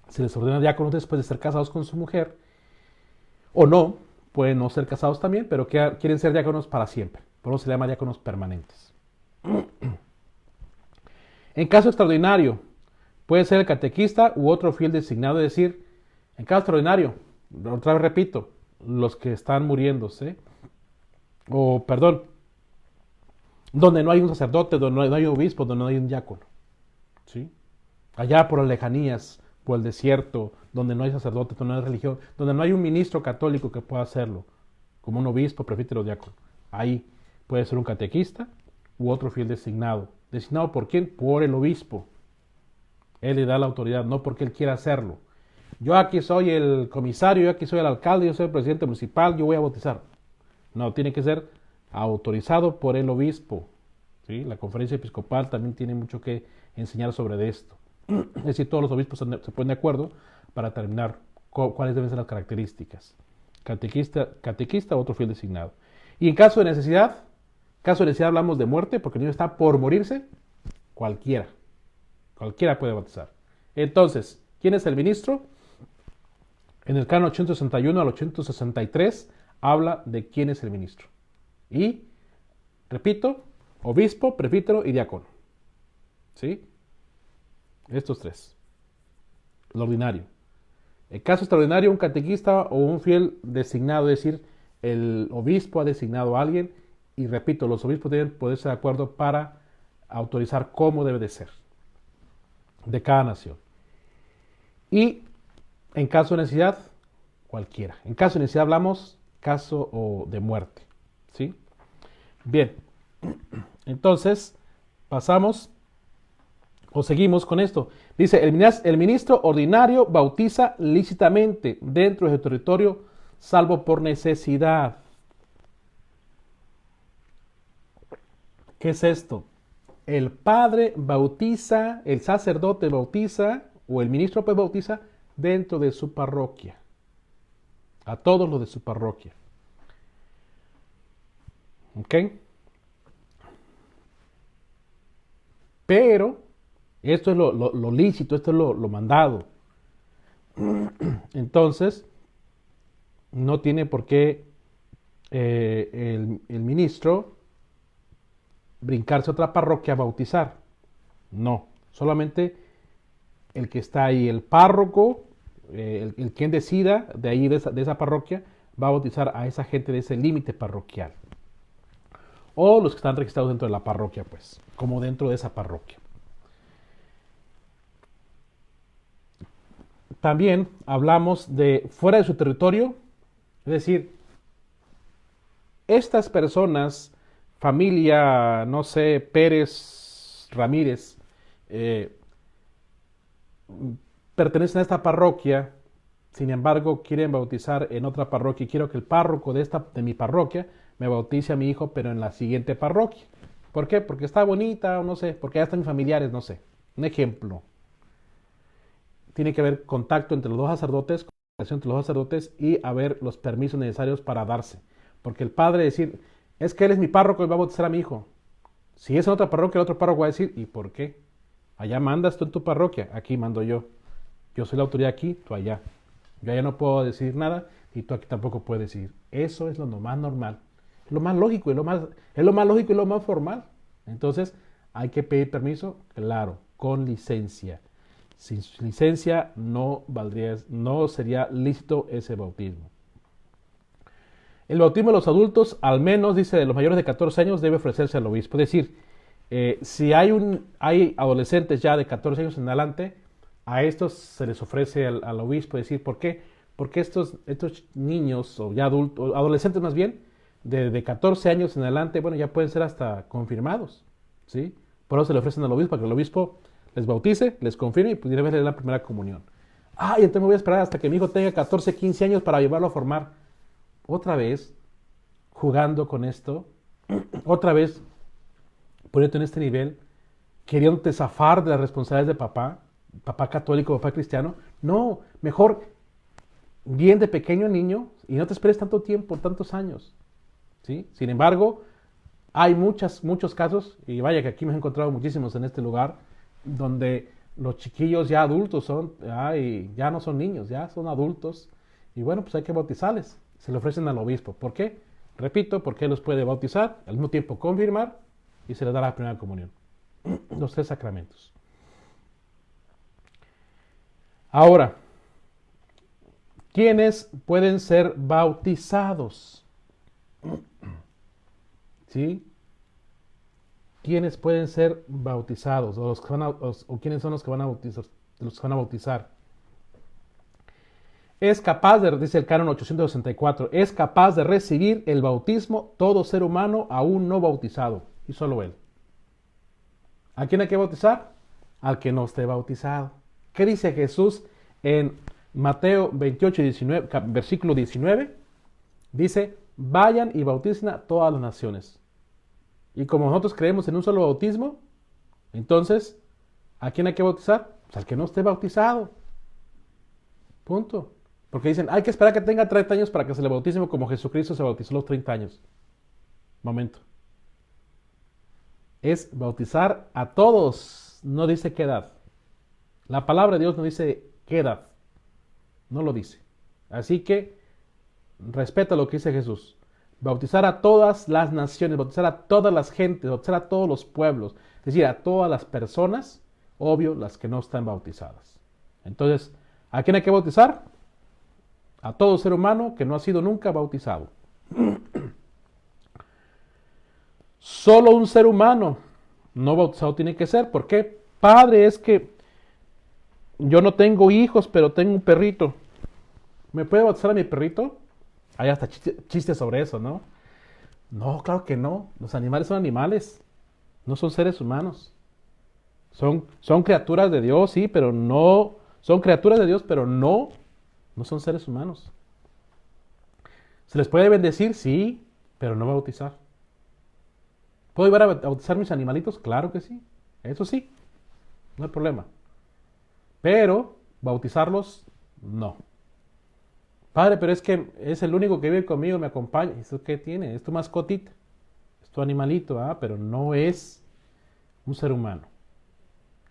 se les ordena diáconos después de ser casados con su mujer, o no, pueden no ser casados también, pero quieren ser diáconos para siempre, por eso se llama diáconos permanentes. En caso extraordinario, puede ser el catequista u otro fiel designado, es decir, en caso extraordinario, otra vez repito, los que están muriéndose, donde no hay un sacerdote, donde no hay un obispo, donde no hay un diácono, ¿sí? Allá por las lejanías, por el desierto, donde no hay sacerdote, donde no hay religión, donde no hay un ministro católico que pueda hacerlo, como un obispo, presbítero o diácono. Ahí puede ser un catequista u otro fiel designado. ¿Designado por quién? Por el obispo. Él le da la autoridad, no porque él quiera hacerlo. Yo aquí soy el comisario, yo aquí soy el alcalde, yo soy el presidente municipal, yo voy a bautizar. No, tiene que ser autorizado por el obispo. ¿Sí? La conferencia episcopal también tiene mucho que enseñar sobre esto. Es decir, todos los obispos se ponen de acuerdo para determinar cuáles deben ser las características. Catequista o otro fiel designado. Y en caso de necesidad hablamos de muerte, porque el niño está por morirse, cualquiera puede bautizar. Entonces, ¿quién es el ministro? En el canon 861 al 863 habla de quién es el ministro. Y, repito, obispo, presbítero y diácono. ¿Sí? Estos tres. El ordinario. En caso extraordinario, un catequista o un fiel designado, es decir, el obispo ha designado a alguien y, repito, los obispos deben ponerse de acuerdo para autorizar cómo debe de ser de cada nación. Y en caso de necesidad, cualquiera. En caso de necesidad hablamos caso de muerte. ¿Sí? Bien. Entonces, pasamos o seguimos con esto. Dice, el ministro ordinario bautiza lícitamente dentro de su territorio, salvo por necesidad. ¿Qué es esto? El padre bautiza, el sacerdote bautiza, o el ministro pues bautiza dentro de su parroquia. A todos los de su parroquia. ¿Ok? Pero esto es lo lícito, esto es lo mandado. Entonces, no tiene por qué el ministro brincarse a otra parroquia a bautizar. No, solamente el que está ahí, el párroco, el quien decida de ahí, de esa parroquia, va a bautizar a esa gente de ese límite parroquial. O los que están registrados dentro de la parroquia, pues, como dentro de esa parroquia. También hablamos de fuera de su territorio, es decir, estas personas, familia, no sé, Pérez, Ramírez, pertenecen a esta parroquia, sin embargo quieren bautizar en otra parroquia y quiero que el párroco de mi parroquia me bautice a mi hijo, pero en la siguiente parroquia. ¿Por qué? Porque está bonita o no sé, porque ya están familiares, no sé. Un ejemplo. Tiene que haber contacto entre los dos sacerdotes, comunicación entre los dos sacerdotes y haber los permisos necesarios para darse. Porque el padre decir, es que él es mi párroco y va a bautizar a mi hijo. Si es en otra parroquia, el otro párroco va a decir, ¿y por qué? Allá mandas tú en tu parroquia, aquí mando yo. Yo soy la autoridad aquí, tú allá. Yo allá no puedo decir nada y tú aquí tampoco puedes decir. Eso es lo más normal, lo más lógico y es lo más lógico y lo más formal. Entonces, hay que pedir permiso, claro, con licencia. Sin licencia no sería lícito ese bautismo. El bautismo de los adultos, al menos, dice, de los mayores de 14 años, debe ofrecerse al obispo. Es decir, si hay adolescentes ya de 14 años en adelante, a estos se les ofrece al obispo. Es decir, ¿por qué? Porque estos niños, o ya adultos, adolescentes más bien, de 14 años en adelante, bueno, ya pueden ser hasta confirmados, ¿sí? Por eso se le ofrecen al obispo, para que el obispo les bautice, les confirme y pudiera verle la primera comunión. Y entonces me voy a esperar hasta que mi hijo tenga 14, 15 años para llevarlo a formar. Otra vez, jugando con esto, otra vez, poniéndote en este nivel, queriéndote zafar de las responsabilidades de papá católico, papá cristiano. No, mejor bien de pequeño niño y no te esperes tanto tiempo, tantos años, ¿sí? Sin embargo, hay muchos casos, y vaya que aquí me he encontrado muchísimos en este lugar, donde los chiquillos ya adultos ya no son niños, ya son adultos, y bueno, pues hay que bautizarles. Se le ofrecen al obispo. ¿Por qué? Repito, porque él los puede bautizar, al mismo tiempo confirmar, y se les da la primera comunión. Los 3 sacramentos. Ahora, ¿quiénes pueden ser bautizados? ¿Sí? ¿Quiénes pueden ser bautizados? ¿O quiénes son los que van a bautizar? Es capaz dice el canon 864, es capaz de recibir el bautismo todo ser humano aún no bautizado, y solo él. ¿A quién hay que bautizar? Al que no esté bautizado. ¿Qué dice Jesús en Mateo 28, versículo 19? Dice, vayan y bauticen a todas las naciones. Y como nosotros creemos en un solo bautismo, entonces, ¿a quién hay que bautizar? Pues al que no esté bautizado. Punto. Porque dicen, hay que esperar que tenga 30 años para que se le bautisme como Jesucristo se bautizó a los 30 años. Momento. Es bautizar a todos, no dice qué edad. La palabra de Dios no dice qué edad. No lo dice. Así que respeta lo que dice Jesús. Bautizar a todas las naciones, bautizar a todas las gentes, bautizar a todos los pueblos. Es decir, a todas las personas, obvio, las que no están bautizadas. Entonces, ¿a quién hay que bautizar? A todo ser humano que no ha sido nunca bautizado. Solo un ser humano no bautizado tiene que ser. ¿Por qué? Padre, es que yo no tengo hijos, pero tengo un perrito. ¿Me puede bautizar a mi perrito? Hay hasta chistes sobre eso, ¿no? No, claro que no. Los animales son animales. No son seres humanos. Son criaturas de Dios, sí, pero no. Son criaturas de Dios, pero no son seres humanos. ¿Se les puede bendecir? Sí, pero no bautizar. ¿Puedo llevar a bautizar mis animalitos? Claro que sí. Eso sí, no hay problema. Pero bautizarlos, no. Padre, pero es que es el único que vive conmigo, me acompaña. ¿Eso qué tiene? Es tu mascotita. Es tu animalito, pero no es un ser humano.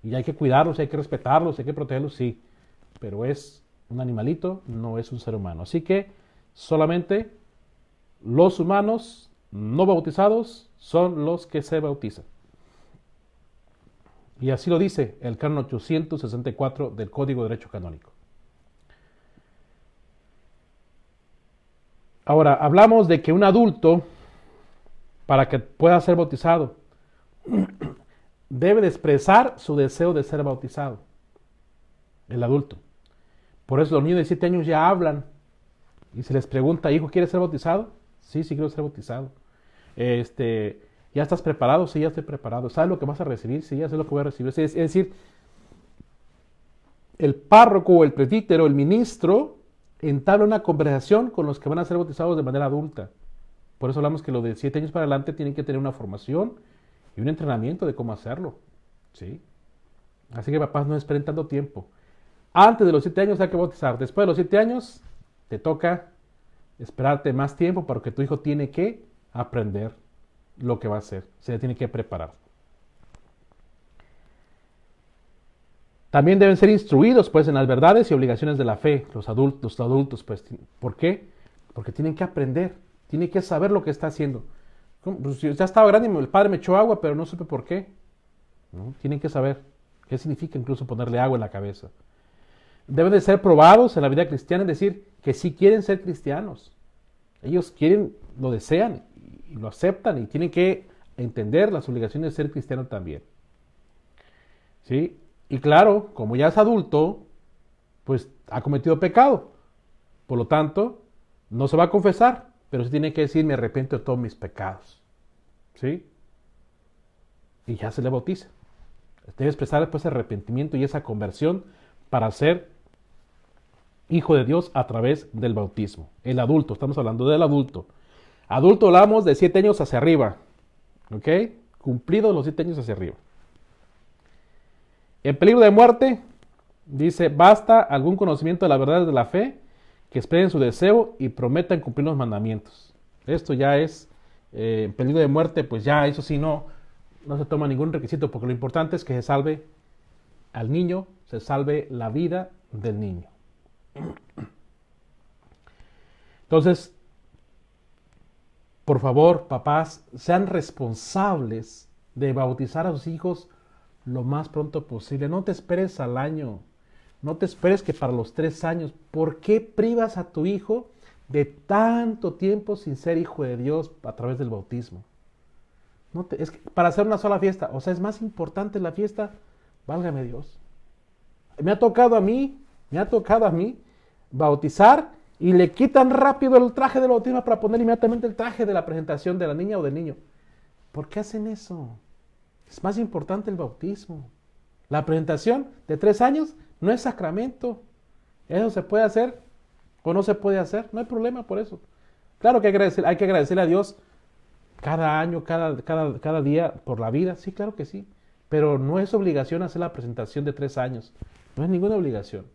Y hay que cuidarlos, hay que respetarlos, hay que protegerlos, sí. Pero es un animalito, no es un ser humano. Así que solamente los humanos no bautizados son los que se bautizan. Y así lo dice el canon 864 del Código de Derecho Canónico. Ahora, hablamos de que un adulto, para que pueda ser bautizado, debe de expresar su deseo de ser bautizado. El adulto. Por eso los niños de 7 años ya hablan y se les pregunta, hijo, ¿quieres ser bautizado? Sí, sí quiero ser bautizado. ¿Ya estás preparado? Sí, ya estoy preparado. ¿Sabes lo que vas a recibir? Sí, ya sé lo que voy a recibir. Es decir, el párroco o el presbítero, el ministro, entabla una conversación con los que van a ser bautizados de manera adulta. Por eso hablamos que los de 7 años para adelante tienen que tener una formación y un entrenamiento de cómo hacerlo, ¿sí? Así que papás, no esperen tanto tiempo. Antes de los 7 años hay que bautizar. Después de los 7 años te toca esperarte más tiempo porque tu hijo tiene que aprender lo que va a hacer. Se le tiene que preparar. También deben ser instruidos pues en las verdades y obligaciones de la fe, los adultos pues. ¿Por qué? Porque tienen que aprender, tienen que saber lo que está haciendo. Pues yo ya estaba grande y el padre me echó agua, pero no supe por qué. ¿No? Tienen que saber qué significa incluso ponerle agua en la cabeza. Deben de ser probados en la vida cristiana, es decir, que sí quieren ser cristianos. Ellos quieren, lo desean y lo aceptan y tienen que entender las obligaciones de ser cristiano también. ¿Sí? Y claro, como ya es adulto, pues ha cometido pecado. Por lo tanto, no se va a confesar, pero sí tiene que decir, me arrepiento de todos mis pecados. ¿Sí? Y ya se le bautiza. Debe expresar después arrepentimiento y esa conversión para ser hijo de Dios a través del bautismo. El adulto, estamos hablando del adulto. Adulto hablamos de 7 años hacia arriba. ¿Ok? Cumplidos los 7 años hacia arriba. En peligro de muerte, dice, basta algún conocimiento de la verdad de la fe, que expresen su deseo y prometan cumplir los mandamientos. Esto ya es, en peligro de muerte, pues ya eso sí no se toma ningún requisito, porque lo importante es que se salve al niño, se salve la vida del niño. Entonces, por favor, papás, sean responsables de bautizar a sus hijos lo más pronto posible. No te esperes al año. No te esperes que para los 3 años. ¿Por qué privas a tu hijo de tanto tiempo sin ser hijo de Dios a través del bautismo? Es que para hacer una sola fiesta. O sea, es más importante la fiesta. Válgame Dios. Me ha tocado a mí bautizar y le quitan rápido el traje del bautismo para poner inmediatamente el traje de la presentación de la niña o del niño. ¿Por qué hacen eso? Es más importante el bautismo. La presentación de 3 años no es sacramento. Eso se puede hacer o no se puede hacer. No hay problema por eso. Claro que hay que agradecerle a Dios cada año, cada día por la vida. Sí, claro que sí. Pero no es obligación hacer la presentación de 3 años. No es ninguna obligación.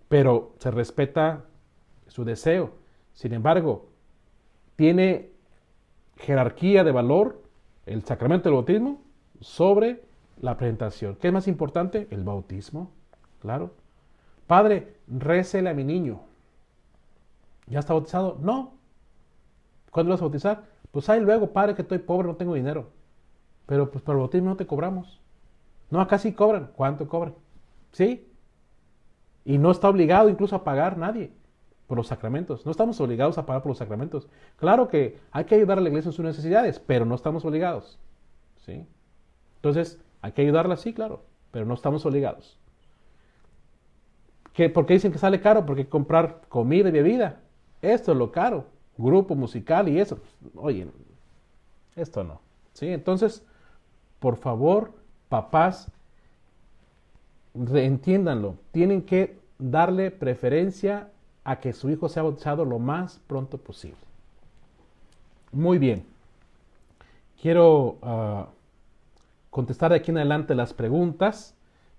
Pero se respeta su deseo. Sin embargo, tiene jerarquía de valor el sacramento del bautismo sobre la presentación. ¿Qué es más importante? El bautismo, claro. Padre, récele a mi niño. ¿Ya está bautizado? No. ¿Cuándo lo vas a bautizar? Pues ahí luego, padre, que estoy pobre, no tengo dinero. Pero pues para el bautismo no te cobramos. No, acá sí cobran. ¿Cuánto cobran? ¿Sí? Y no está obligado incluso a pagar nadie por los sacramentos. No estamos obligados a pagar por los sacramentos. Claro que hay que ayudar a la iglesia en sus necesidades, pero no estamos obligados. ¿Sí? Entonces, hay que ayudarla, sí, claro, pero no estamos obligados. ¿Por qué dicen que sale caro? Porque hay que comprar comida y bebida. Esto es lo caro. Grupo musical y eso. Oye, esto no. ¿Sí? Entonces, por favor, papás, entiéndanlo. Tienen que darle preferencia a que su hijo sea bautizado lo más pronto posible. Muy bien. Quiero contestar de aquí en adelante las preguntas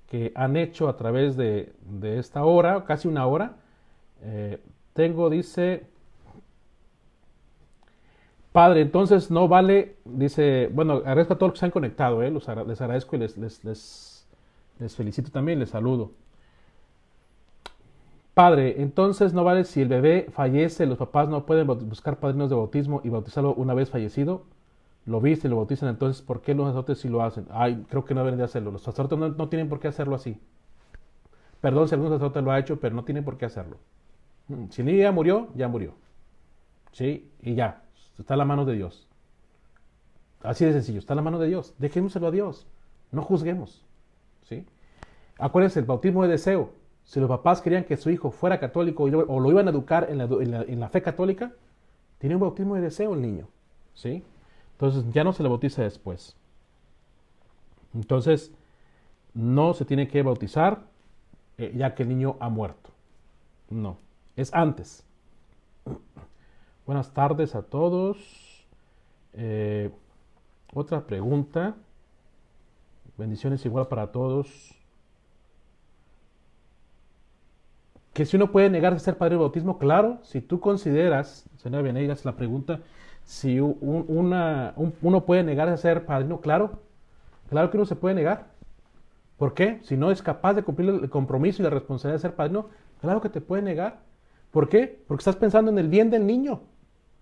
que han hecho a través de esta hora, casi una hora. Dice, padre, entonces no vale, dice, bueno, agradezco a todos los que se han conectado, les agradezco y les felicito también, les saludo. Padre, entonces no vale si el bebé fallece, los papás no pueden buscar padrinos de bautismo y bautizarlo una vez fallecido. Lo viste y lo bautizan, entonces ¿por qué los sacerdotes sí lo hacen? Ay, creo que no deben de hacerlo. Los sacerdotes no tienen por qué hacerlo así. Perdón si algún sacerdote lo ha hecho, pero no tienen por qué hacerlo. Si el niño ya murió, ya murió. ¿Sí? Y ya, está en la mano de Dios. Así de sencillo, está en la mano de Dios. Dejémoselo a Dios. No juzguemos. ¿Sí? Acuérdense, el bautismo de deseo. Si los papás querían que su hijo fuera católico o lo iban a educar en la fe católica, tiene un bautismo de deseo el niño. ¿Sí? Entonces ya no se le bautiza después. Entonces no se tiene que bautizar ya que el niño ha muerto. No, es antes. Buenas tardes a todos. Otra pregunta. Bendiciones igual para todos. Que si uno puede negarse a ser padre de bautismo, claro, si tú consideras, señora Venegas, la pregunta, si uno puede negarse a ser padrino, claro, claro que uno se puede negar. ¿Por qué? Si no es capaz de cumplir el compromiso y la responsabilidad de ser padrino, claro que te puede negar. ¿Por qué? Porque estás pensando en el bien del niño,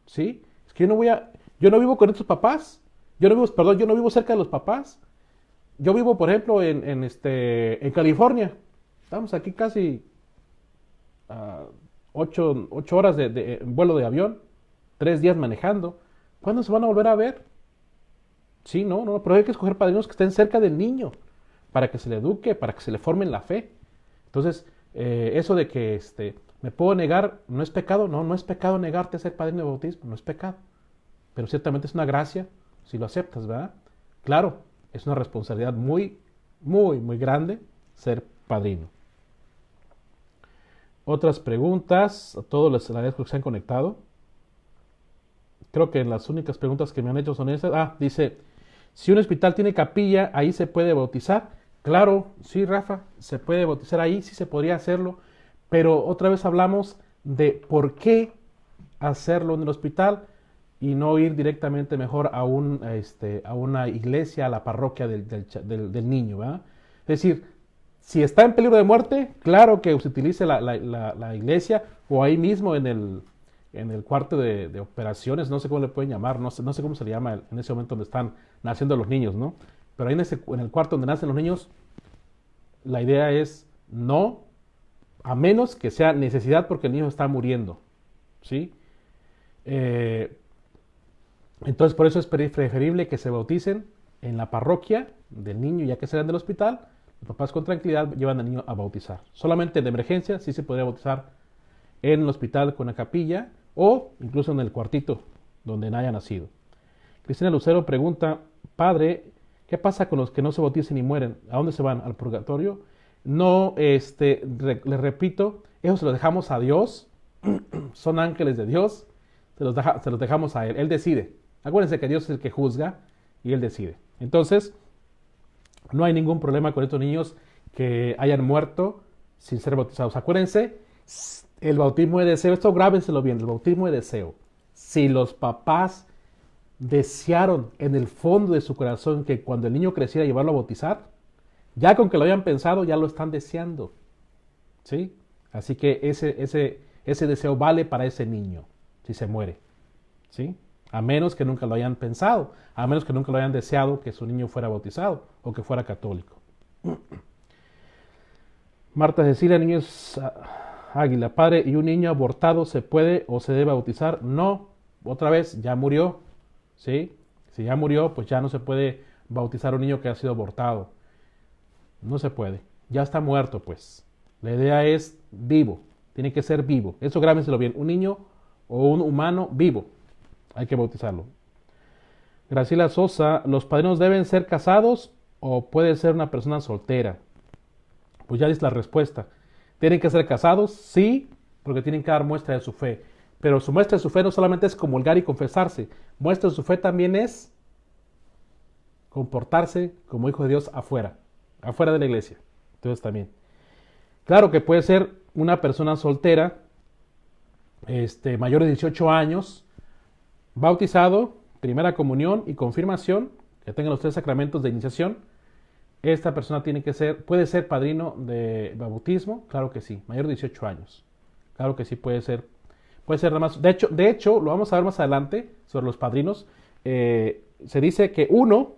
¿sí? Es que yo no vivo con estos papás, yo no vivo cerca de los papás. Yo vivo, por ejemplo, en California. Estamos aquí casi a 8 horas de vuelo de avión, 3 días manejando. ¿Cuándo se van a volver a ver? Sí, no, pero hay que escoger padrinos que estén cerca del niño, para que se le eduque, para que se le forme en la fe. Entonces, eso de que me puedo negar, ¿no es pecado? No, no es pecado negarte a ser padrino de bautismo, no es pecado. Pero ciertamente es una gracia si lo aceptas, ¿verdad? Claro, es una responsabilidad muy, muy, muy grande ser padrino. Otras preguntas, a todos les agradezco que se han conectado. Creo que las únicas preguntas que me han hecho son esas. Dice, si un hospital tiene capilla, ¿ahí se puede bautizar? Claro, sí, Rafa, se puede bautizar ahí, sí se podría hacerlo, pero otra vez hablamos de por qué hacerlo en el hospital y no ir directamente mejor a una iglesia, a la parroquia del niño, ¿verdad? Es decir, si está en peligro de muerte, claro que se utilice la iglesia o ahí mismo en el cuarto de operaciones, no sé cómo le pueden llamar, no sé cómo se le llama en ese momento donde están naciendo los niños, ¿no? Pero ahí en el cuarto donde nacen los niños, la idea es no, a menos que sea necesidad porque el niño está muriendo, ¿sí? Entonces por eso es preferible que se bauticen en la parroquia del niño, ya que serán del hospital. Los papás con tranquilidad llevan al niño a bautizar. Solamente de emergencia sí se podría bautizar en el hospital con la capilla o incluso en el cuartito donde haya nacido. Cristina Lucero pregunta, padre, ¿qué pasa con los que no se bautizan y mueren? ¿A dónde se van? ¿Al purgatorio? No, les repito, eso se lo dejamos a Dios. Son ángeles de Dios. Se los dejamos a Él. Él decide. Acuérdense que Dios es el que juzga y Él decide. Entonces, no hay ningún problema con estos niños que hayan muerto sin ser bautizados. Acuérdense, el bautismo de deseo, esto grábenselo bien, el bautismo de deseo. Si los papás desearon en el fondo de su corazón que cuando el niño creciera llevarlo a bautizar, ya con que lo hayan pensado, ya lo están deseando. ¿Sí? Así que ese deseo vale para ese niño, si se muere. ¿Sí? A menos que nunca lo hayan pensado, a menos que nunca lo hayan deseado que su niño fuera bautizado o que fuera católico. Marta Cecilia Niños Águila, padre, ¿y un niño abortado se puede o se debe bautizar? No, otra vez, ya murió. ¿Sí? Si ya murió, pues ya no se puede bautizar a un niño que ha sido abortado. No se puede. Ya está muerto, pues. La idea es vivo. Tiene que ser vivo. Eso grábenselo bien. Un niño o un humano vivo. Hay que bautizarlo. Graciela Sosa, ¿los padrinos deben ser casados o puede ser una persona soltera? Pues ya dice la respuesta. ¿Tienen que ser casados? Sí, porque tienen que dar muestra de su fe. Pero su muestra de su fe no solamente es comulgar y confesarse. Muestra de su fe también es comportarse como hijo de Dios afuera de la iglesia. Entonces también. Claro que puede ser una persona soltera, mayor de 18 años, bautizado, primera comunión y confirmación, que tenga los 3 sacramentos de iniciación. Esta persona puede ser padrino de bautismo, claro que sí, mayor de 18 años. Claro que sí puede ser nada más. De hecho, lo vamos a ver más adelante sobre los padrinos. Se dice que 1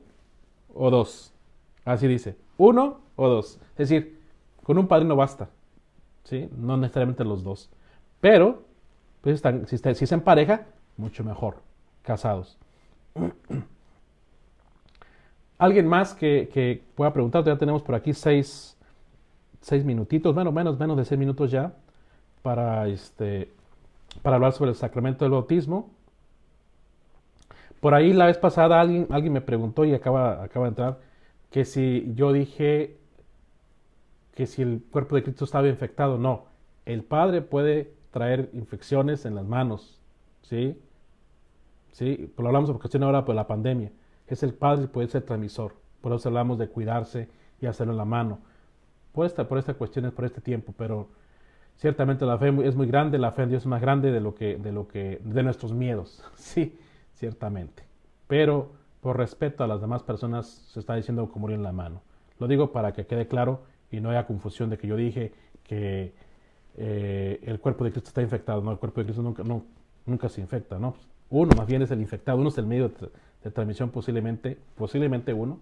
o 2. Así dice, 1 o 2. Es decir, con un padrino basta. ¿Sí? No necesariamente los 2. Pero, pues si es en pareja, mucho mejor. Casados. ¿Alguien más que pueda preguntar? Ya tenemos por aquí 6 minutitos, bueno, menos de 6 minutos ya para hablar sobre el sacramento del bautismo. Por ahí la vez pasada alguien me preguntó y acaba de entrar que si yo dije que si el cuerpo de Cristo estaba infectado. No, el Padre puede traer infecciones en las manos, ¿sí? Sí, pues lo hablamos por cuestión ahora por la pandemia. Es el padre, puede ser transmisor. Por eso hablamos de cuidarse y hacerlo en la mano. Por esta cuestión, por este tiempo, pero ciertamente la fe es muy grande, la fe en Dios es más grande de nuestros miedos. Sí, ciertamente. Pero por respeto a las demás personas se está diciendo como morir en la mano. Lo digo para que quede claro y no haya confusión de que yo dije que el cuerpo de Cristo está infectado. No, el cuerpo de Cristo nunca se infecta, ¿no? Uno más bien es el infectado, uno es el medio de transmisión posiblemente uno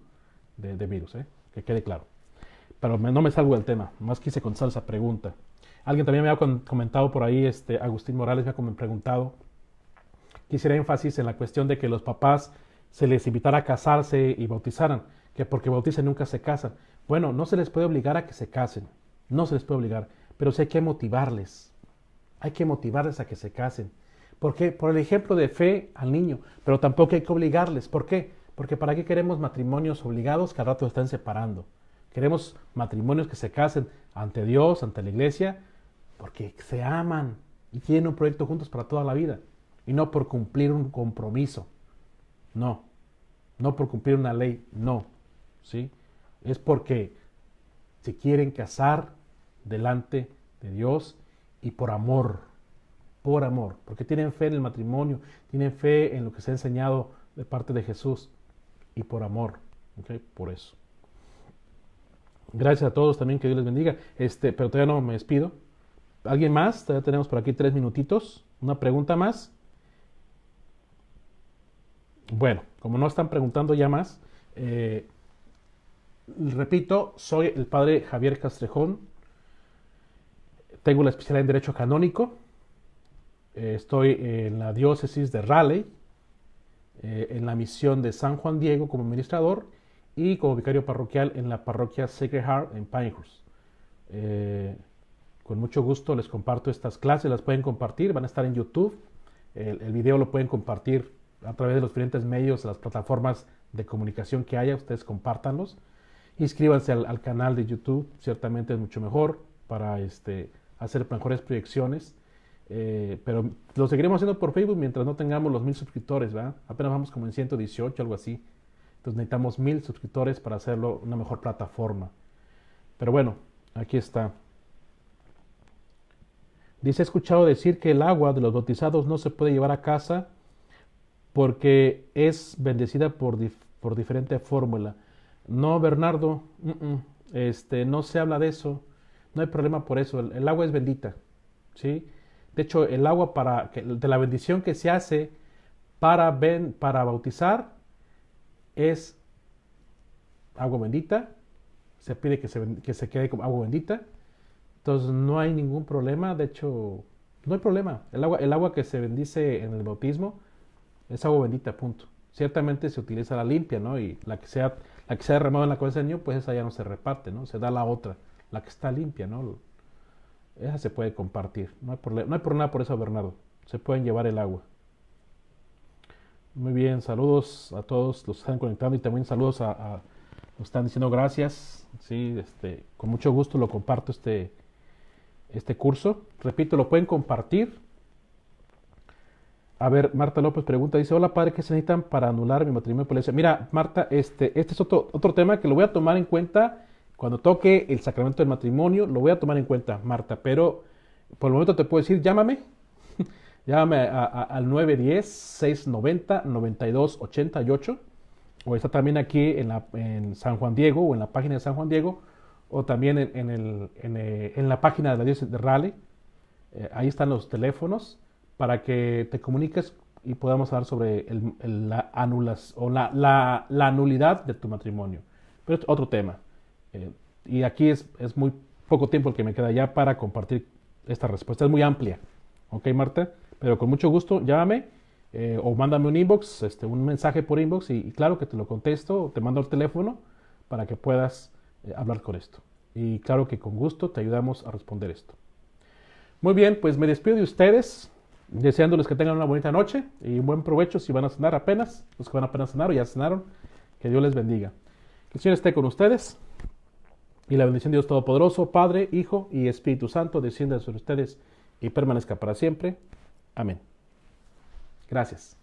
de virus, que quede claro. Pero no me salgo del tema, más quise contestar esa pregunta. Alguien también me ha comentado por ahí, Agustín Morales me ha preguntado, quisiera énfasis en la cuestión de que los papás se les invitara a casarse y bautizaran, que porque bauticen nunca se casan. Bueno, no se les puede obligar a que se casen, no se les puede obligar, pero sí hay que motivarles a que se casen. ¿Por qué? Por el ejemplo de fe al niño, pero tampoco hay que obligarles. ¿Por qué? Porque ¿para qué queremos matrimonios obligados que al rato están separando? Queremos matrimonios que se casen ante Dios, ante la iglesia, porque se aman y tienen un proyecto juntos para toda la vida. Y no por cumplir un compromiso. No. No por cumplir una ley. No. ¿Sí? Es porque se quieren casar delante de Dios y por amor. Por amor. Porque tienen fe en el matrimonio. Tienen fe en lo que se ha enseñado de parte de Jesús. Y por amor. ¿Okay? Por eso. Gracias a todos también, que Dios les bendiga. Pero todavía no me despido. ¿Alguien más? Todavía tenemos por aquí 3 minutitos. Una pregunta más. Bueno, como no están preguntando ya más, repito, soy el padre Javier Castrejón. Tengo la especialidad en Derecho Canónico. Estoy en la diócesis de Raleigh, en la misión de San Juan Diego como administrador y como vicario parroquial en la parroquia Sacred Heart en Pinehurst. Con mucho gusto les comparto estas clases, las pueden compartir, van a estar en YouTube. El video lo pueden compartir a través de los diferentes medios, las plataformas de comunicación que haya, ustedes compártanlos. Inscríbanse al canal de YouTube, ciertamente es mucho mejor para hacer mejores proyecciones. Pero lo seguiremos haciendo por Facebook mientras no tengamos los 1000 suscriptores, ¿verdad? Apenas vamos como en 118, algo así. Entonces necesitamos 1000 suscriptores para hacerlo una mejor plataforma. Pero bueno, aquí está. Dice, he escuchado decir que el agua de los bautizados no se puede llevar a casa porque es bendecida por diferente fórmula. No, Bernardo, no se habla de eso. No hay problema por eso. El agua es bendita, ¿sí? De hecho, el agua de la bendición que se hace para bautizar es agua bendita. Se pide que se quede como agua bendita. Entonces no hay ningún problema. De hecho, no hay problema. El agua que se bendice en el bautismo es agua bendita, punto. Ciertamente se utiliza la limpia, ¿no? Y la que sea derramada en la cabeza del niño, pues esa ya no se reparte, ¿no? Se da la otra, la que está limpia, ¿no? Esa se puede compartir. No hay problema por eso, Bernardo. Se pueden llevar el agua. Muy bien, saludos a todos los que están conectando y también saludos nos están diciendo gracias. Sí, con mucho gusto lo comparto este curso. Repito, lo pueden compartir. A ver, Marta López pregunta, dice, hola padre, ¿qué se necesitan para anular mi matrimonio por la iglesia? Mira, Marta, este es otro tema que lo voy a tomar en cuenta cuando toque el sacramento del matrimonio, lo voy a tomar en cuenta, Marta, pero por el momento te puedo decir, llámame al 910-690-9288, o está también aquí en San Juan Diego, o en la página de San Juan Diego, o también en la página de la diócesis de Raleigh. Ahí están los teléfonos para que te comuniques y podamos hablar sobre la nulidad de tu matrimonio. Pero es otro tema. Y aquí es muy poco tiempo el que me queda ya para compartir esta respuesta. Es muy amplia. ¿Ok, Marta? Pero con mucho gusto, llámame o mándame un inbox, un mensaje por inbox y claro que te lo contesto o te mando el teléfono para que puedas hablar con esto. Y claro que con gusto te ayudamos a responder esto. Muy bien, pues me despido de ustedes, deseándoles que tengan una bonita noche y un buen provecho si van a cenar apenas, los que van apenas a cenar o ya cenaron, que Dios les bendiga. Que el Señor esté con ustedes y la bendición de Dios Todopoderoso, Padre, Hijo y Espíritu Santo descienda sobre ustedes y permanezca para siempre. Amén. Gracias.